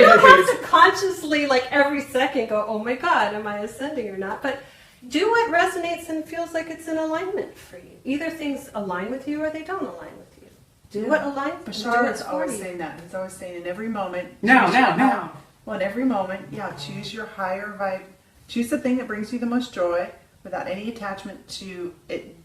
have to consciously, every second, go, "Oh my God, am I ascending or not?" But do what resonates and feels like it's in alignment for you. Either things align with you or they don't align with you. Do what aligns. Bashar's always saying that. He's always saying in every moment. No. Well, in every moment, choose your higher vibe. Choose the thing that brings you the most joy without any attachment to it,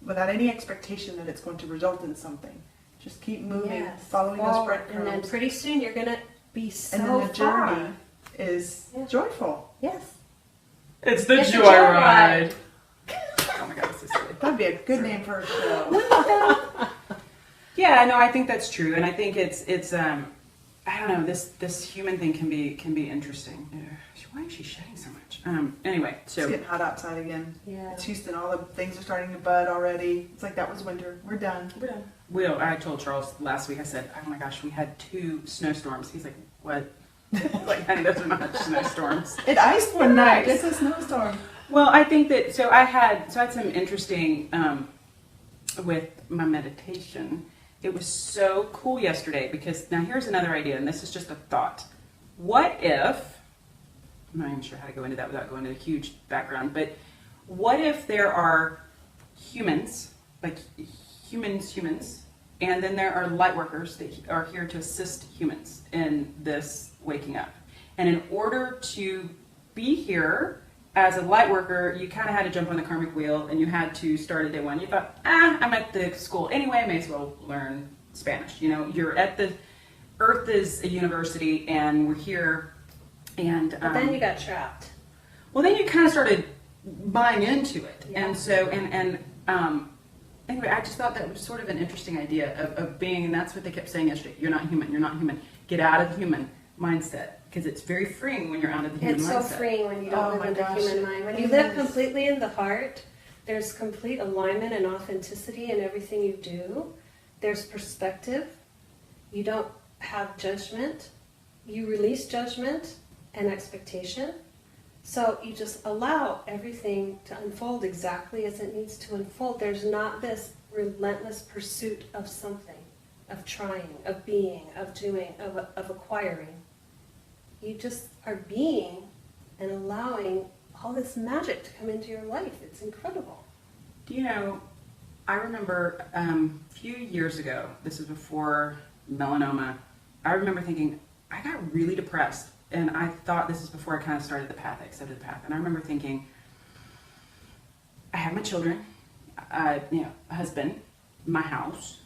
without any expectation that it's going to result in something. Just keep moving, following those breadcrumbs. And then pretty soon you're going to be so and then the journey is joyful. Yes. It's the joyride. Oh my God, this is silly. That'd be a good name for a show. Yeah, no, I think that's true, and I think it's I don't know, this human thing can be interesting. Why is she shedding so much? Anyway, so it's getting hot outside again. Yeah. It's Houston. All the things are starting to bud already. It's like that was winter. We're done. I told Charles last week. I said, "Oh my gosh, we had 2 snowstorms." He's like, "What?" Honey, those are not snowstorms. It iced one night. It's a snowstorm. Well, I think that I had some interesting with my meditation. It was so cool yesterday because now here's another idea, and this is just a thought. What if, I'm not even sure how to go into that without going into a huge background, but what if there are humans, like humans, and then there are light workers that are here to assist humans in this waking up. And in order to be here as a light worker, you kind of had to jump on the karmic wheel and you had to start at day 1. You thought, I'm at the school anyway, I may as well learn Spanish. You're at the Earth is a university and we're here. And but then you got trapped. Well, then you kind of started buying into it. Yeah. And so, anyway, I just thought that was sort of an interesting idea of being, and that's what they kept saying yesterday. You're not human. Get out of the human mindset. Because it's very freeing when you're out of the human mindset. It's so freeing when you don't live in the human mind. When you live completely in the heart, there's complete alignment and authenticity in everything you do. There's perspective. You don't have judgment. You release judgment and expectation. So you just allow everything to unfold exactly as it needs to unfold. There's not this relentless pursuit of something, of trying, of being, of doing, of acquiring. You just are being and allowing all this magic to come into your life. It's incredible. I remember a few years ago, this is before melanoma, I remember thinking, I got really depressed and I thought this is before I kind of started the path, I accepted the path, and I remember thinking, I have my children, a husband, my house,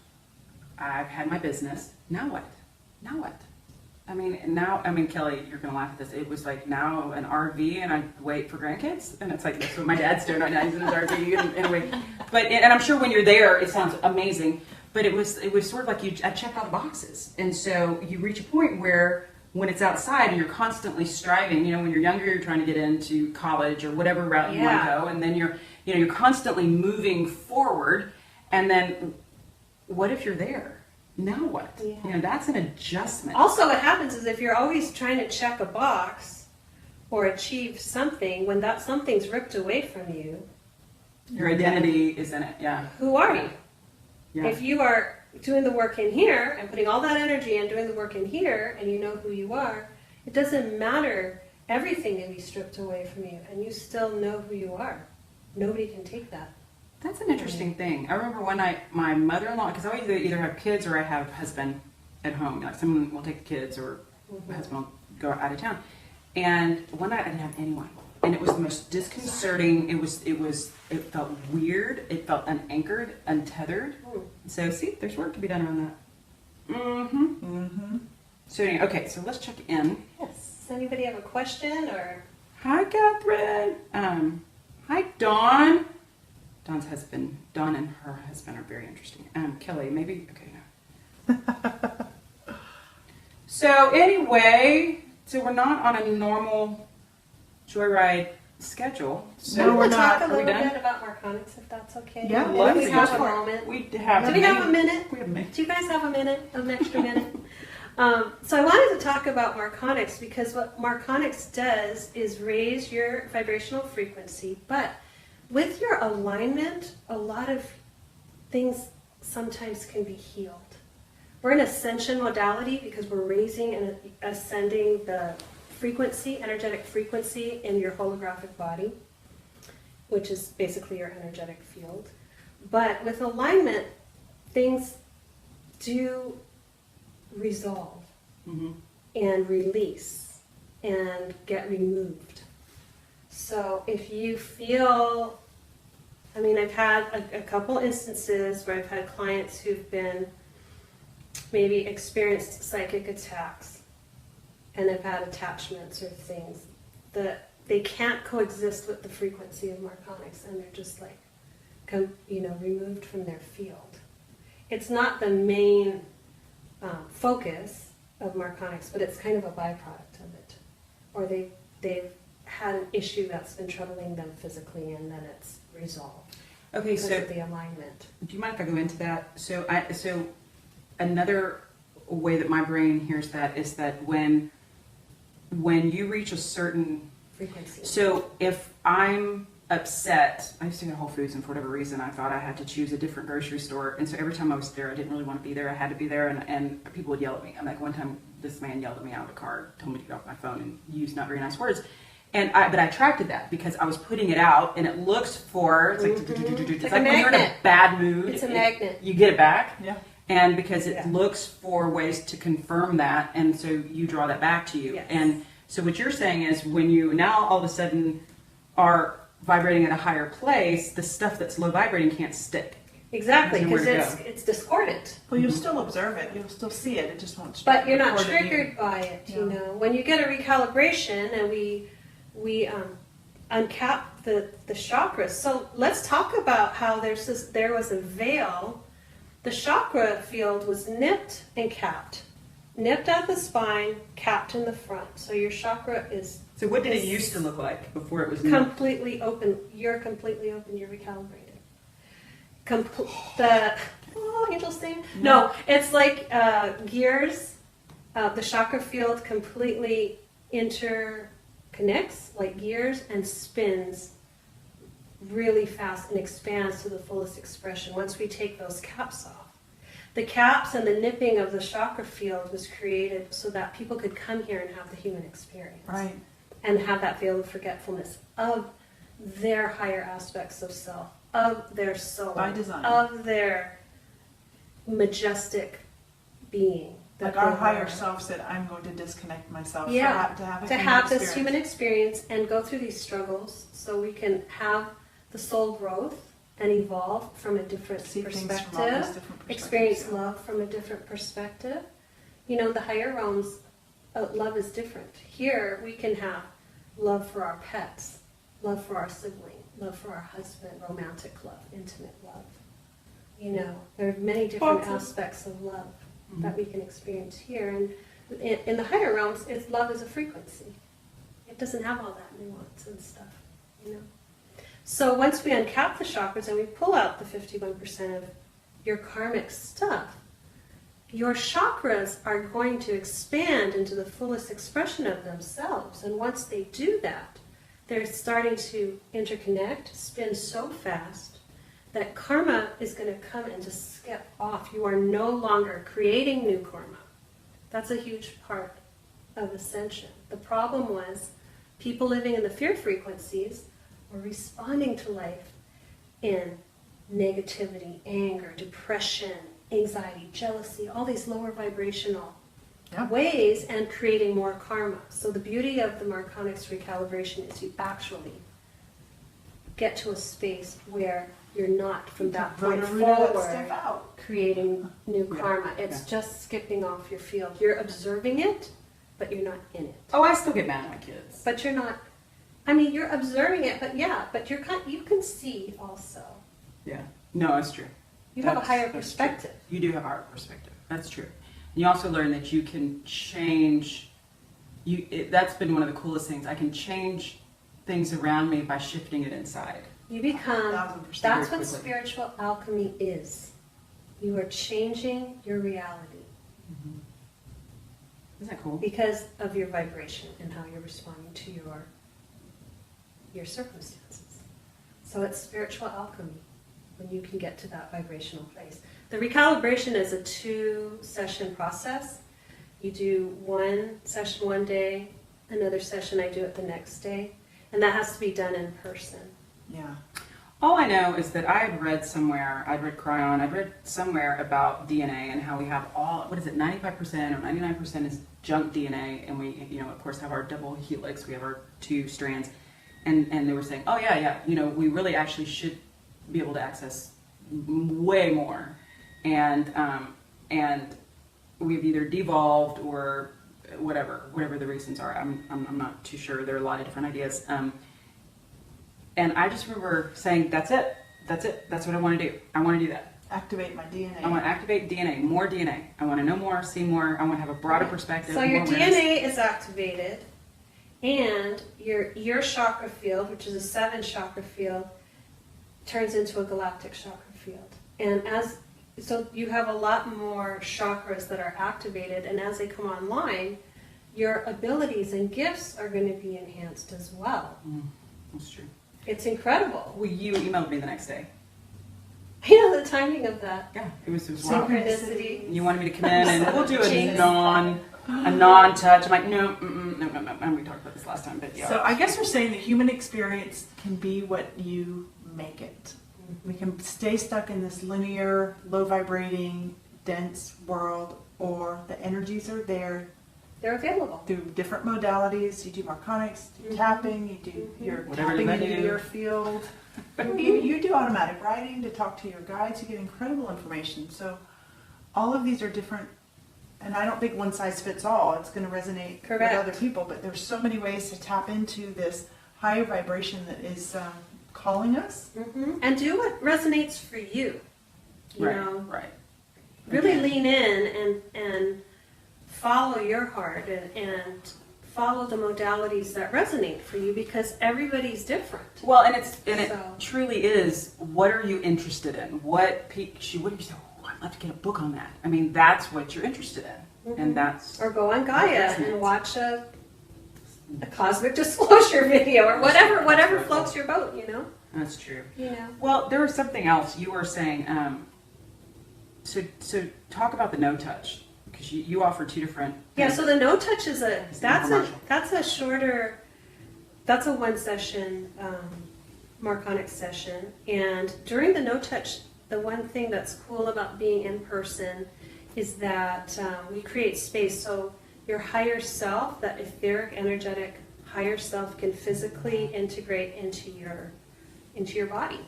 I've had my business. Now what? Now what? Kelly, you're gonna laugh at this. It was like now an RV, and I wait for grandkids, and it's like that's what my dad's doing right now. He's in his RV, and anyway. And I'm sure when you're there, it sounds amazing. But it was sort of like I checked all the boxes, and so you reach a point where when it's outside and you're constantly striving. When you're younger, you're trying to get into college or whatever route you want to go, and then you're constantly moving forward, and then what if you're there? Now what? Yeah. That's an adjustment. Also, what happens is if you're always trying to check a box or achieve something, when that something's ripped away from you, your identity is in it. Yeah. who are you? Yeah. If you are doing the work in here and putting all that energy and doing the work in here, and you know who you are, it doesn't matter. Everything can be stripped away from you, and you still know who you are. Nobody can take that. That's an interesting thing. I remember one night my mother-in-law, because I either have kids or I have a husband at home. Like someone will take the kids or my husband will go out of town. And one night I didn't have anyone, and it was the most disconcerting. It felt weird. It felt unanchored, untethered. So see, there's work to be done around that. Mm-hmm. So anyway, okay, so let's check in. Yes. Does anybody have a question or? Hi, Catherine. Hi, Dawn. Dawn's husband, Dawn and her husband are very interesting. Kelly, maybe, okay, no. So anyway, we're not on a normal joyride schedule. So No, we're not. Talk a Are we little done? bit about Marconics, if that's okay. Yeah, If let's we go have a for it. moment. We have Do we have a minute? We have a minute. Do you guys have a minute? An extra minute? So I wanted to talk about Marconics because what Marconics does is raise your vibrational frequency, but with your alignment, a lot of things sometimes can be healed. We're in ascension modality because we're raising and ascending the frequency, energetic frequency in your holographic body, which is basically your energetic field. But with alignment, things do resolve and release and get removed. So if you feel, I've had a couple instances where I've had clients who've been maybe experienced psychic attacks and have had attachments or things that they can't coexist with the frequency of Marconics, and they're just like, removed from their field. It's not the main focus of Marconics, but it's kind of a byproduct of it. Or they've had an issue that's been troubling them physically, and then it's resolved. Okay, Because so of the alignment. do you mind if I go into that? So another way that my brain hears that is that when you reach a certain Frequency. So if I'm upset, I used to go to Whole Foods, and for whatever reason I thought I had to choose a different grocery store, and so every time I was there I didn't really want to be there. I had to be there, and people would yell at me. I'm like, one time this man yelled at me out of the car, told me to get off my phone, and used not very nice words. But I attracted that because I was putting it out, and it looks for, it's like, it's like when you're in a bad mood, It's a magnet. you get it back. Yeah. And because it looks for ways to confirm that, and so you draw that back to you. Yes. And so what you're saying is when you now all of a sudden are vibrating at a higher place, the stuff that's low vibrating can't stick. Exactly, There's because nowhere to it's discordant. Well, you'll still observe it. You'll still see it. It just won't. But you're not record it triggered by it, Yeah. When you get a recalibration and we uncap the chakras. So let's talk about how there was a veil. The chakra field was nipped and capped. Nipped at the spine, capped in the front. So your chakra is... So what did it used to look like before it was completely open? You're completely open. You're recalibrated. Angels sing? No, it's like gears. The chakra field completely interconnects like gears and spins really fast and expands to the fullest expression once we take those caps off. The caps and the nipping of the chakra field was created so that people could come here and have the human experience. Right. And have that veil of forgetfulness of their higher aspects of self, of their soul, By design. of their majestic being, Like what our they higher were. self said, I'm going to disconnect myself Yeah, to have a to human have this experience. human experience and go through these struggles so we can have the soul growth and evolve from a different See things from all these perspective, different perspectives, experience yeah. love from a different perspective. You know, the higher realms, love is different. Here we can have love for our pets, love for our sibling, love for our husband, romantic love, intimate love. You know, there are many different aspects of love that we can experience here. And in the higher realms, love is a frequency. It doesn't have all that nuance and stuff, you know. So once we uncap the chakras and we pull out the 51% of your karmic stuff, your chakras are going to expand into the fullest expression of themselves. And once they do that, they're starting to interconnect, spin so fast that karma is going to come and just skip off. You are no longer creating new karma. That's a huge part of ascension. The problem was people living in the fear frequencies were responding to life in negativity, anger, depression, anxiety, jealousy, all these lower vibrational ways, and creating more karma. So the beauty of the Marconics recalibration is you actually get to a space where you're not from that point forward creating new karma. It's just skipping off your field. You're observing it, but you're not in it. Oh, I still get mad at my kids. But you're not, I mean, you're observing it, but you can see also. Yeah. No, that's true. You have a higher That's perspective. true. You do have a higher perspective. That's true. And you also learn that you can change. That's been one of the coolest things. I can change things around me by shifting it inside. You become, 1000% that's very what quickly. spiritual alchemy is. You are changing your reality Isn't that cool? because of your vibration and how you're responding to your circumstances. So it's spiritual alchemy when you can get to that vibrational place. The recalibration is a 2-session process. You do one session one day, another session I do it the next day, and that has to be done in person. Yeah. All I know is that I'd read somewhere somewhere about DNA and how we have 95% or 99% is junk DNA, and we, of course, have our double helix, we have our 2 strands, and they were saying, oh yeah, we really actually should be able to access way more, and we've either devolved or whatever the reasons are. I'm not too sure. There are a lot of different ideas. And I just remember saying, that's it. That's what I want to do. I want to do that. Activate my DNA. I want to activate DNA, more DNA. I want to know more, see more. I want to have a broader perspective. So your more awareness. DNA is activated, and your chakra field, which is a 7 chakra field, turns into a galactic chakra field. And so you have a lot more chakras that are activated, and as they come online, your abilities and gifts are going to be enhanced as well. That's true. It's incredible. Well, you emailed me the next day. You know the timing of that. Yeah, it was wild. Synchronicity. You wanted me to come in and we'll do a Jesus. non-touch. I'm like, no. And we talked about this last time, but yeah. So I guess we're saying the human experience can be what you make it. We can stay stuck in this linear, low vibrating, dense world, or the energies are there They're available. through different modalities. You do Marconics, you do tapping, you do your Whatever tapping you into do. your field. You do automatic writing to talk to your guides. You get incredible information. So all of these are different, and I don't think one size fits all. It's going to resonate Correct. with other people, but there's so many ways to tap into this higher vibration that is calling us. And do what resonates for you. You know, Right. really lean in and follow your heart and follow the modalities that resonate for you, because everybody's different. Well, and it So- truly is. What are you interested in? What you say? Oh, I'd love to get a book on that. I mean, that's what you're interested in, and that's. Or go on Gaia That resonates. and watch a cosmic disclosure video, or whatever floats your boat. That's true. You know. Well, there was something else you were saying. So talk about the no touch, because you offer 2 different. Yeah, so the no touch is that's a infomercial. that's a 1-session Marconic session, and during the no touch, the one thing that's cool about being in person is that we create space so your higher self, that etheric, energetic higher self, can physically integrate into your body.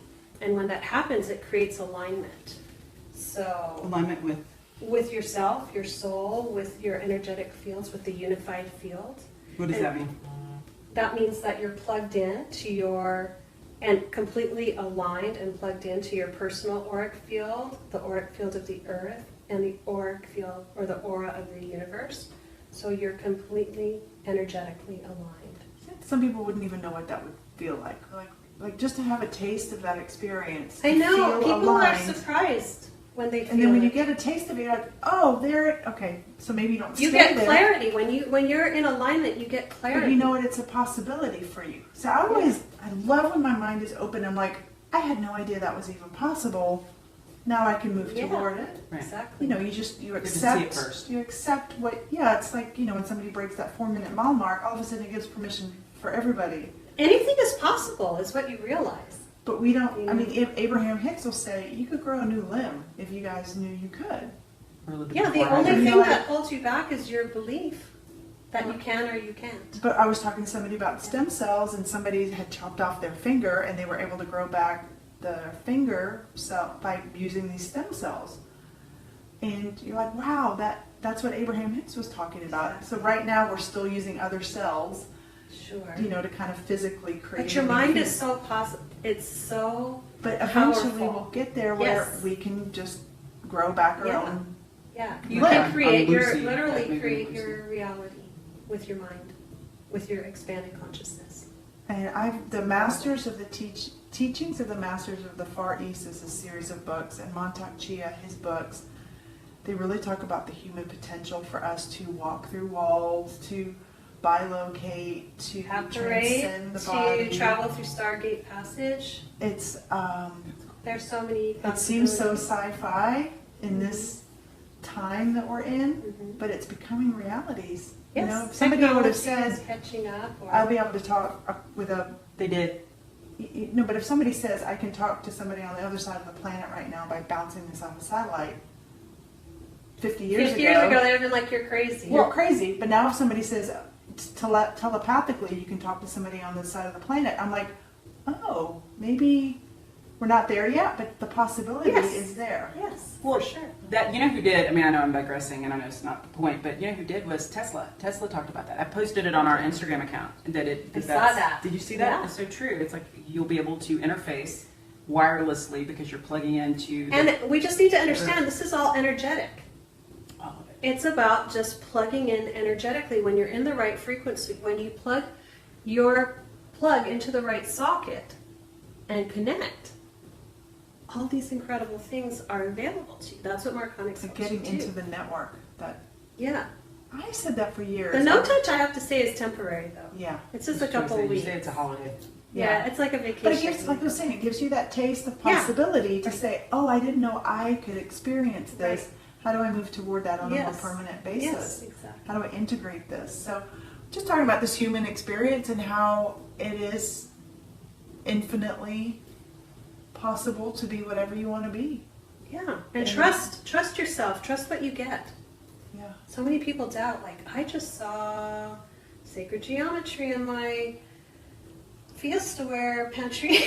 And when that happens, it creates alignment. So Alignment with yourself, your soul, with your energetic fields, with the unified field. what does that mean? That means that you're plugged in to and completely aligned and plugged into your personal auric field, the auric field of the earth, and the auric field, or the aura of the universe. So you're completely energetically aligned. Some people wouldn't even know what that would feel like. Like just to have a taste of that experience. I to know, feel people are aligned. surprised when they feel And then when it. you get a taste of it, you're like, oh, there. Okay, so maybe you don't. You stay get there, clarity. When you're in alignment, you get but clarity. you know what? It's a possibility for you. So I love when my mind is open. I'm like, I had no idea that was even possible. Now I can move Yeah. toward it. Right. Exactly. You know, you to see accept. it first. You accept what. Yeah, it's like when somebody breaks that 4-minute mile mark, all of a sudden it gives permission for everybody. Anything is possible, is what you realize. But we don't. I mean, Abraham Hicks will say you could grow a new limb if you guys knew you could. Yeah, the only thing that holds you back is your belief that you can or you can't. But I was talking to somebody about stem cells, and somebody had chopped off their finger, and they were able to grow back the finger cell by using these stem cells. And you're like, wow, that's what Abraham Hicks was talking about. So right now we're still using other cells, Sure. to kind of physically create. But your a new mind thing. is so positive. It's so But eventually powerful. we'll get there where Yes. we can just grow back our Yeah. own. Yeah, you Right. can create Lucy, literally that may be create Lucy. your reality with your mind, with your expanded consciousness. And the Masters of the Teachings of the Masters of the Far East is a series of books, and Montauk Chia, his books, they really talk about the human potential for us to walk through walls, to bilocate, to transcend the body. To travel through Stargate Passage. It's There's so many. it seems so possibilities. sci-fi in this time that we're in, Mhm. but it's becoming realities. Yes, If somebody would have technology said, is catching up. Or, I'll be able to talk with a They did. No, but if somebody says I can talk to somebody on the other side of the planet right now by bouncing this off a satellite, 50 years 50 years ago, they would have been like, you're crazy. you're crazy. But now if somebody says telepathically you can talk to somebody on this side of the planet, I'm like, oh, maybe we're not there yet, but the possibility Yes. is there. Yes, Well, for sure. That who did? I mean, I know I'm digressing, and I know it's not the point, but who did was Tesla. Tesla talked about that. I posted it on our Instagram account. I saw that. Did you see that? Yeah. It's so true. It's like you'll be able to interface wirelessly because you're plugging into. And we just need to understand this is all energetic. All of it. It's about just plugging in energetically. When you're in the right frequency, when you plug your plug into the right socket and connect, all these incredible things are available to you. That's what Marconics So helps you getting do. into the network. Yeah. I said that for years. The no touch, I have to say, is temporary though. Yeah. It's just a I was gonna couple say, of you weeks. say it's a holiday. Yeah, it's like a vacation. But it gives, like I was saying, it gives you that taste of Yeah. possibility to Right. say, oh, I didn't know I could experience this. Right. How do I move toward that on a Yes. more permanent basis? Yes, exactly. How do I integrate this? So just talking about this human experience and how it is infinitely possible to be whatever you want to be. Yeah, and Yeah. trust yourself. Trust what you get. Yeah. So many people doubt. Like, I just saw sacred geometry in my Fiestaware pantry.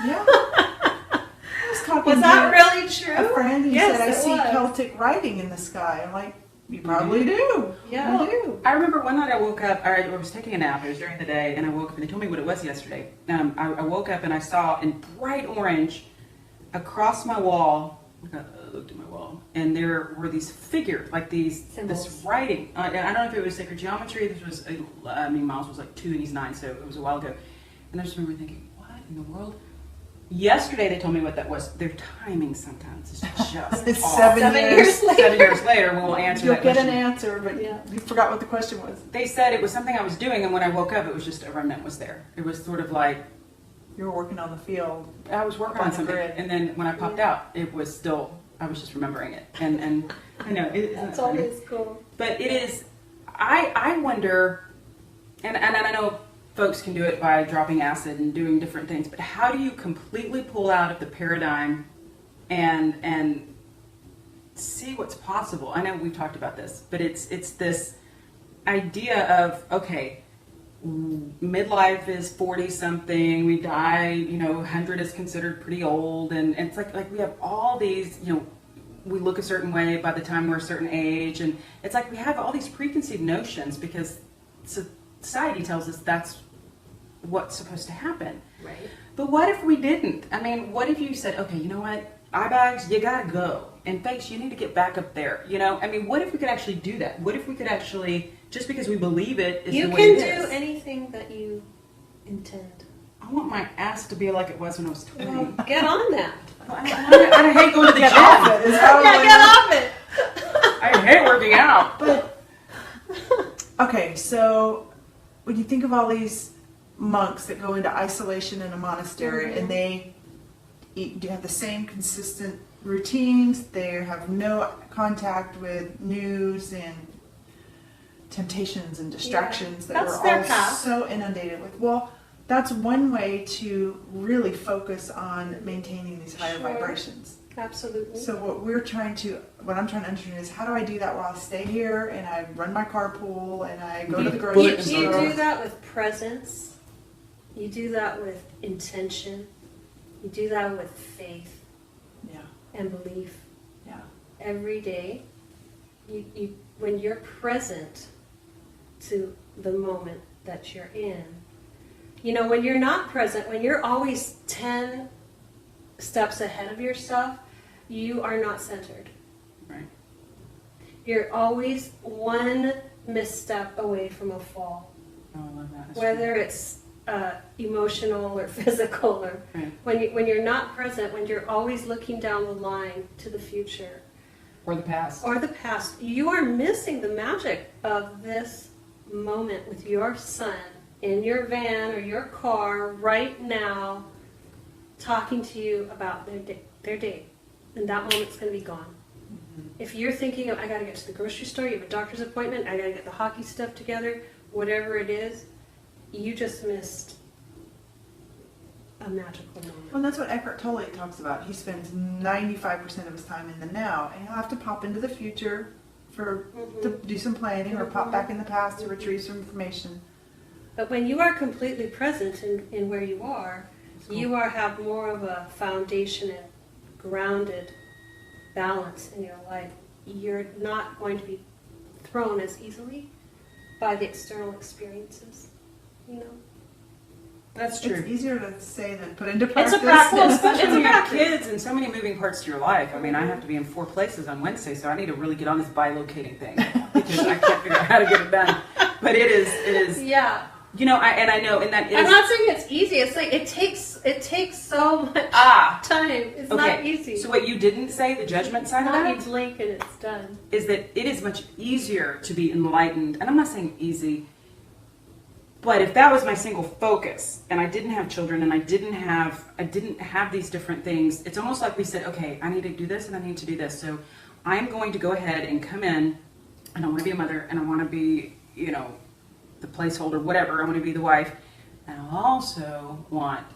Yeah. I was talking Was to that really true? a friend who Yes, said, I it see was. Celtic writing in the sky. I'm like, you probably do. Yeah. You do. I remember one night I woke up, or I was taking a nap, it was during the day, and I woke up, and they told me what it was yesterday. I woke up and I saw in bright orange across my wall, I looked at my wall, and there were these figures, like this Symbols. writing. I don't know if it was sacred geometry, this was, Miles was like 2 and he's 9, so it was a while ago. And I just remember thinking, what in the world? Yesterday they told me what that was. Their timing sometimes is just It's off. 7 years. 7 years later, we'll answer You'll that get question. an answer, but Yeah. you forgot what the question was. They said it was something I was doing, and when I woke up, it was just a remnant was there. It was sort of like You were working on the field. I was working On on the something, grid. and then when I popped out, it was still. I was just remembering it, and I know it isn't That's funny? always cool. But it is. I wonder, and I know folks can do it by dropping acid and doing different things, but how do you completely pull out of the paradigm and see what's possible. I know we've talked about this, but it's this idea of, okay, midlife is 40 something, we die, 100 is considered pretty old, and it's like we have all these, we look a certain way by the time we're a certain age, and it's like we have all these preconceived notions because society tells us that's what's supposed to happen. Right. But what if we didn't? I mean, what if you said, okay, you know what, eye bags, you gotta go, and face, you need to get back up there, I mean, what if we could actually do that? What if we could actually, just because we believe it is the way it is. You can do anything that you intend. I want my ass to be like it was when I was 20. Well, get on that. I hate going to the gym. Get off it. I hate working out. But okay, so when you think of all these monks that go into isolation in a monastery, and they do have the same consistent routines, they have no contact with news and temptations and distractions that That's we're their all path. so inundated with. Well, that's one way to really focus on maintaining these higher Sure. vibrations. Absolutely. So what I'm trying to understand is, how do I do that while I stay here and I run my carpool and I go to the grocery You store? do that with presence. You do that with intention. You do that with faith Yeah, and belief. yeah. Every day, you when you're present to the moment that you're in. When you're not present, when you're always 10 steps ahead of yourself, you are not centered. Right. You're always one misstep away from a fall. Oh, I love that. That's Whether it's emotional or physical, or Right. when you're not present, when you're always looking down the line to the future true. Or the past. or the past, you are missing the magic of this moment with your son in your van or your car right now, talking to you about their day, and that moment's going to be gone. If you're thinking of, I got to get to the grocery store, you have a doctor's appointment, I got to get the hockey stuff together, whatever it is, you just missed a magical moment. Well, that's what Eckhart Tolle talks about. He spends 95% of his time in the now, and he'll have to pop into the future to do some planning, or pop back in the past to retrieve some information. But when you are completely present in where you are, cool. you have more of a foundation and grounded balance in your life. You're not going to be thrown as easily by the external experiences, That's true. It's easier to say than put into It's practice. a practice, It's especially a when you have practice. kids and so many moving parts to your life. I mean, I have to be in 4 places on Wednesday, so I need to really get on this bilocating thing because I can't figure out how to get it done. But it is. Yeah. I know, and that is. I'm not saying it's easy. It's like it takes so much time. It's not easy. So what you didn't say, the judgment side of Now that, you blink and it's done. is that it is much easier to be enlightened, and I'm not saying easy, but if that was my single focus, and I didn't have children, and I didn't have these different things, it's almost like we said, okay, I need to do this and I need to do this, so I'm going to go ahead and come in, and I want to be a mother, and I want to be, the placeholder, whatever, I want to be the wife, and I also want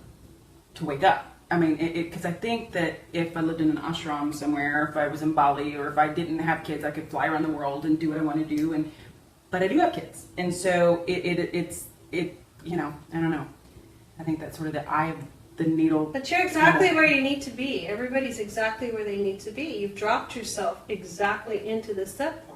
to wake up. I mean, because I think that if I lived in an ashram somewhere, or if I was in Bali, or if I didn't have kids, I could fly around the world and do what I want to do. But I do have kids, and so it's I don't know. I think that's sort of the eye of the needle. But you're exactly where you need to be. Everybody's exactly where they need to be. You've dropped yourself exactly into the set point.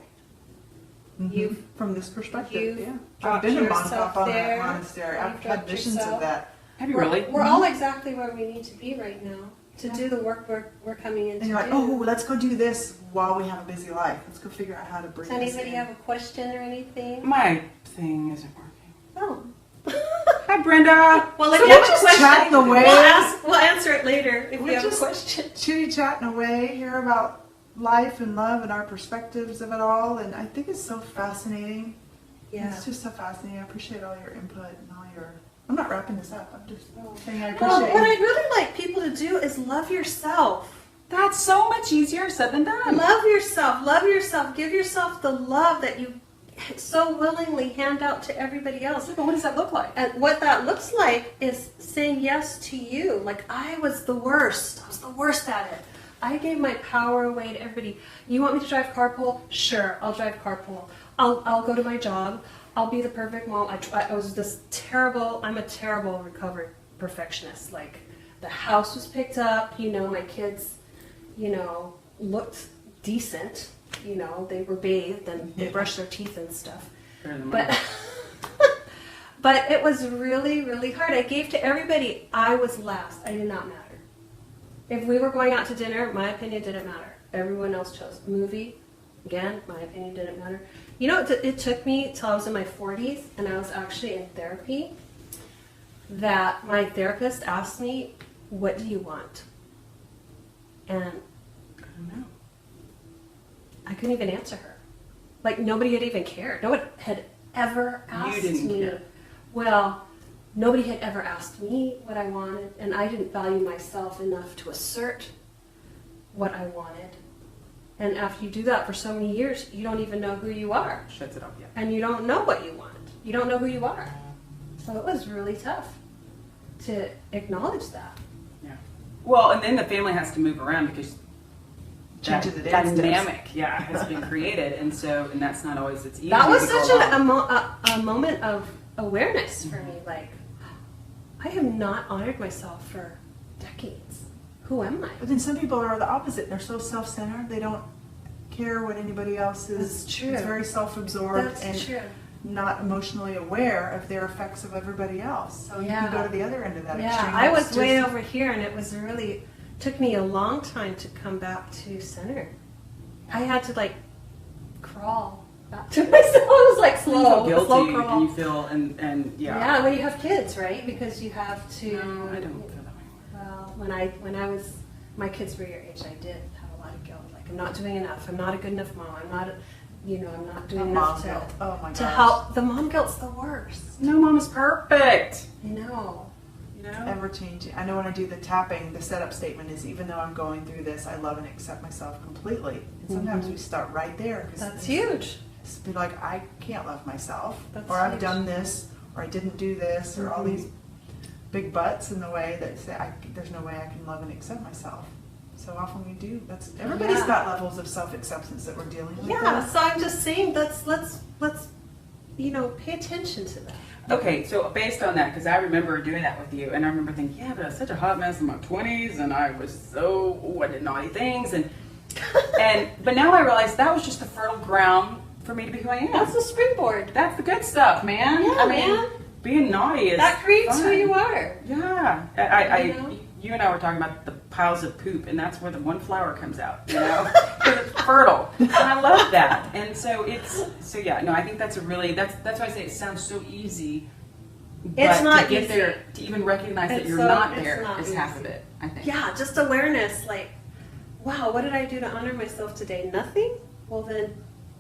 You've from this perspective, yeah. dropped I've been to yourself Monaco there. monastery. You've I've had dropped visions yourself. of that. Have you really? We're all exactly where we need to be right now to do the work we're coming in And to you're like, do. oh, let's go do this while we have a busy life. Let's go figure out how to bring Does this anybody in. have a question or anything? My thing isn't working. Oh. Hi, Brenda. Well, if So you have we're a just question, chatting away. we'll answer it later if We're you have a just question. chitty-chatting away here about life and love and our perspectives of it all, and I think it's so fascinating. Yeah. It's just so fascinating. I appreciate all your input and all your... I'm not wrapping this up. I'm just saying I Well, appreciate what you. I'd really like people to do is love yourself. That's so much easier said than done. Love yourself. Love yourself. Give yourself the love that you so willingly hand out to everybody else. But what does that look like? And what that looks like is saying yes to you. Like, I was the worst. I was the worst at it. I gave my power away to everybody. You want me to drive carpool? Sure, I'll drive carpool. I'll go to my job. I'll be the perfect mom. I was this terrible, I'm a terrible recovered perfectionist. Like, the house was picked up, my kids, looked decent. They were bathed and they brushed their teeth and stuff. But but it was really, really hard. I gave to everybody. I was last. I did not matter. If we were going out to dinner, my opinion didn't matter. Everyone else chose. Movie, again, my opinion didn't matter. It took me till I was in my 40s, and I was actually in therapy, that my therapist asked me, what do you want? And I don't know. I couldn't even answer her. Like, nobody had even cared. No one had ever asked You didn't me. care. Well, nobody had ever asked me what I wanted, and I didn't value myself enough to assert what I wanted. And after you do that for so many years, you don't even know who you are. Shuts it off, yeah. And you don't know what you want. You don't know who you are. So it was really tough to acknowledge that. Yeah. Well, and then the family has to move around because Changes that it in. dynamic, has been created, and that's not always it's easy. That was to go such along. a moment of awareness for me. Like, I have not honored myself for decades. Who am I? But then some people are the opposite. They're so self-centered. They don't care what anybody else is. That's true. It's very self-absorbed That's and true. not emotionally aware of their effects of everybody else. So you Yeah. can go to the other end of that Yeah, extreme. I was It's way just- over here, and it was really took me a long time to come back to center. I had to crawl back to myself. It was like You feel guilty, slow crawl. and you feel and Yeah, when you have kids, right? Because you have to. No, I don't feel that way. Well, when I was, my kids were your age, I did have a lot of guilt. Like, I'm not doing enough. I'm not a good enough mom. I'm not doing enough mom guilt. Oh my to gosh. help. The mom guilt's the worst. No mom is perfect. I know. Ever changing. I know when I do the tapping, the setup statement is, even though I'm going through this, I love and accept myself completely. And sometimes we start right there. 'Cause That's it's- huge. It's be like, I can't love myself, That's or I've huge. done this, or I didn't do this, or all these big butts in the way that say there's no way I can love and accept myself. So often we do. Everybody's Yeah. got levels of self-acceptance that we're dealing with. Yeah. So I'm just saying, let's pay attention to that. Okay, so based on that, because I remember doing that with you, and I remember thinking, yeah, but I was such a hot mess in my 20s, and I was I did naughty things, but now I realize that was just the fertile ground for me to be who I am. That's the springboard. That's the good stuff, man. Yeah, man. Being naughty is That creates fun. who you are. Yeah, you and I were talking about the piles of poop, and that's where the one flower comes out, because it's fertile, and I love that. And so I think that's that's why I say it sounds so easy. But It's not to get easy. there, to even recognize that It's you're so- not it's there not is half easy. of it, I think. Yeah, just awareness. Like, wow, what did I do to honor myself today? Nothing? Well, then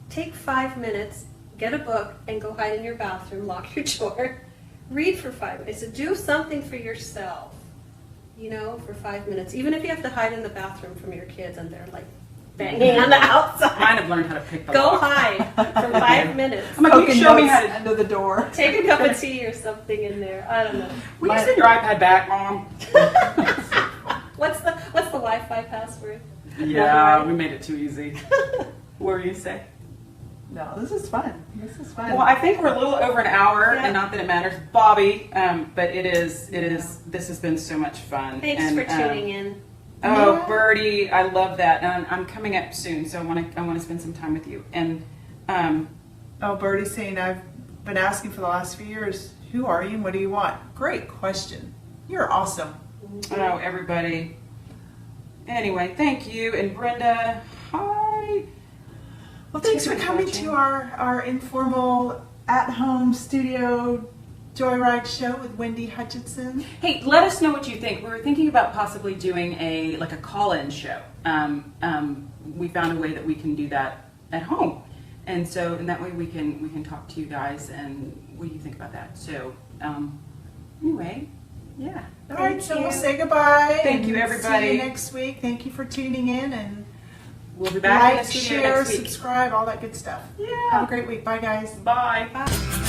take 5 minutes, get a book, and go hide in your bathroom, lock your door, read for 5 minutes. So do something for yourself, for 5 minutes. Even if you have to hide in the bathroom from your kids and they're like banging on the outside. Mine have learned how to pick the Go lock. hide for 5 minutes. I'm like, you Poking show me notes how to. under the door. Take a cup of tea or something in there. I don't know. Will you send your iPad back, Mom? What's the Wi-Fi password? Yeah, we made it too easy. What were you say? No, this is fun. This is fun. Well, I think we're a little over an hour, Yeah. and not that it matters, Bobby. But it is. This has been so much fun. Thanks and, for tuning in. Oh, Yeah. Birdie, I love that, and I'm coming up soon, so I want to spend some time with you. And Oh, Birdie's saying, I've been asking for the last few years, who are you and what do you want? Great question. You're awesome. oh, everybody. Anyway, thank you, and Brenda. Hi. Well, thanks for Thanks for coming watching. to our informal at-home studio joyride show with Wendy Hutchinson. Hey, let us know what you think. We were thinking about possibly doing a call-in show. We found a way that we can do that at home, and that way we can talk to you guys. And what do you think about that? So anyway, yeah. All right, Thank so you. we'll say goodbye. Thank you, and everybody. See you next week. Thank you for tuning in, and We'll be back in like, the studio share, next week. subscribe, all that good stuff. Yeah. Have a great week. Bye, guys. Bye. Bye.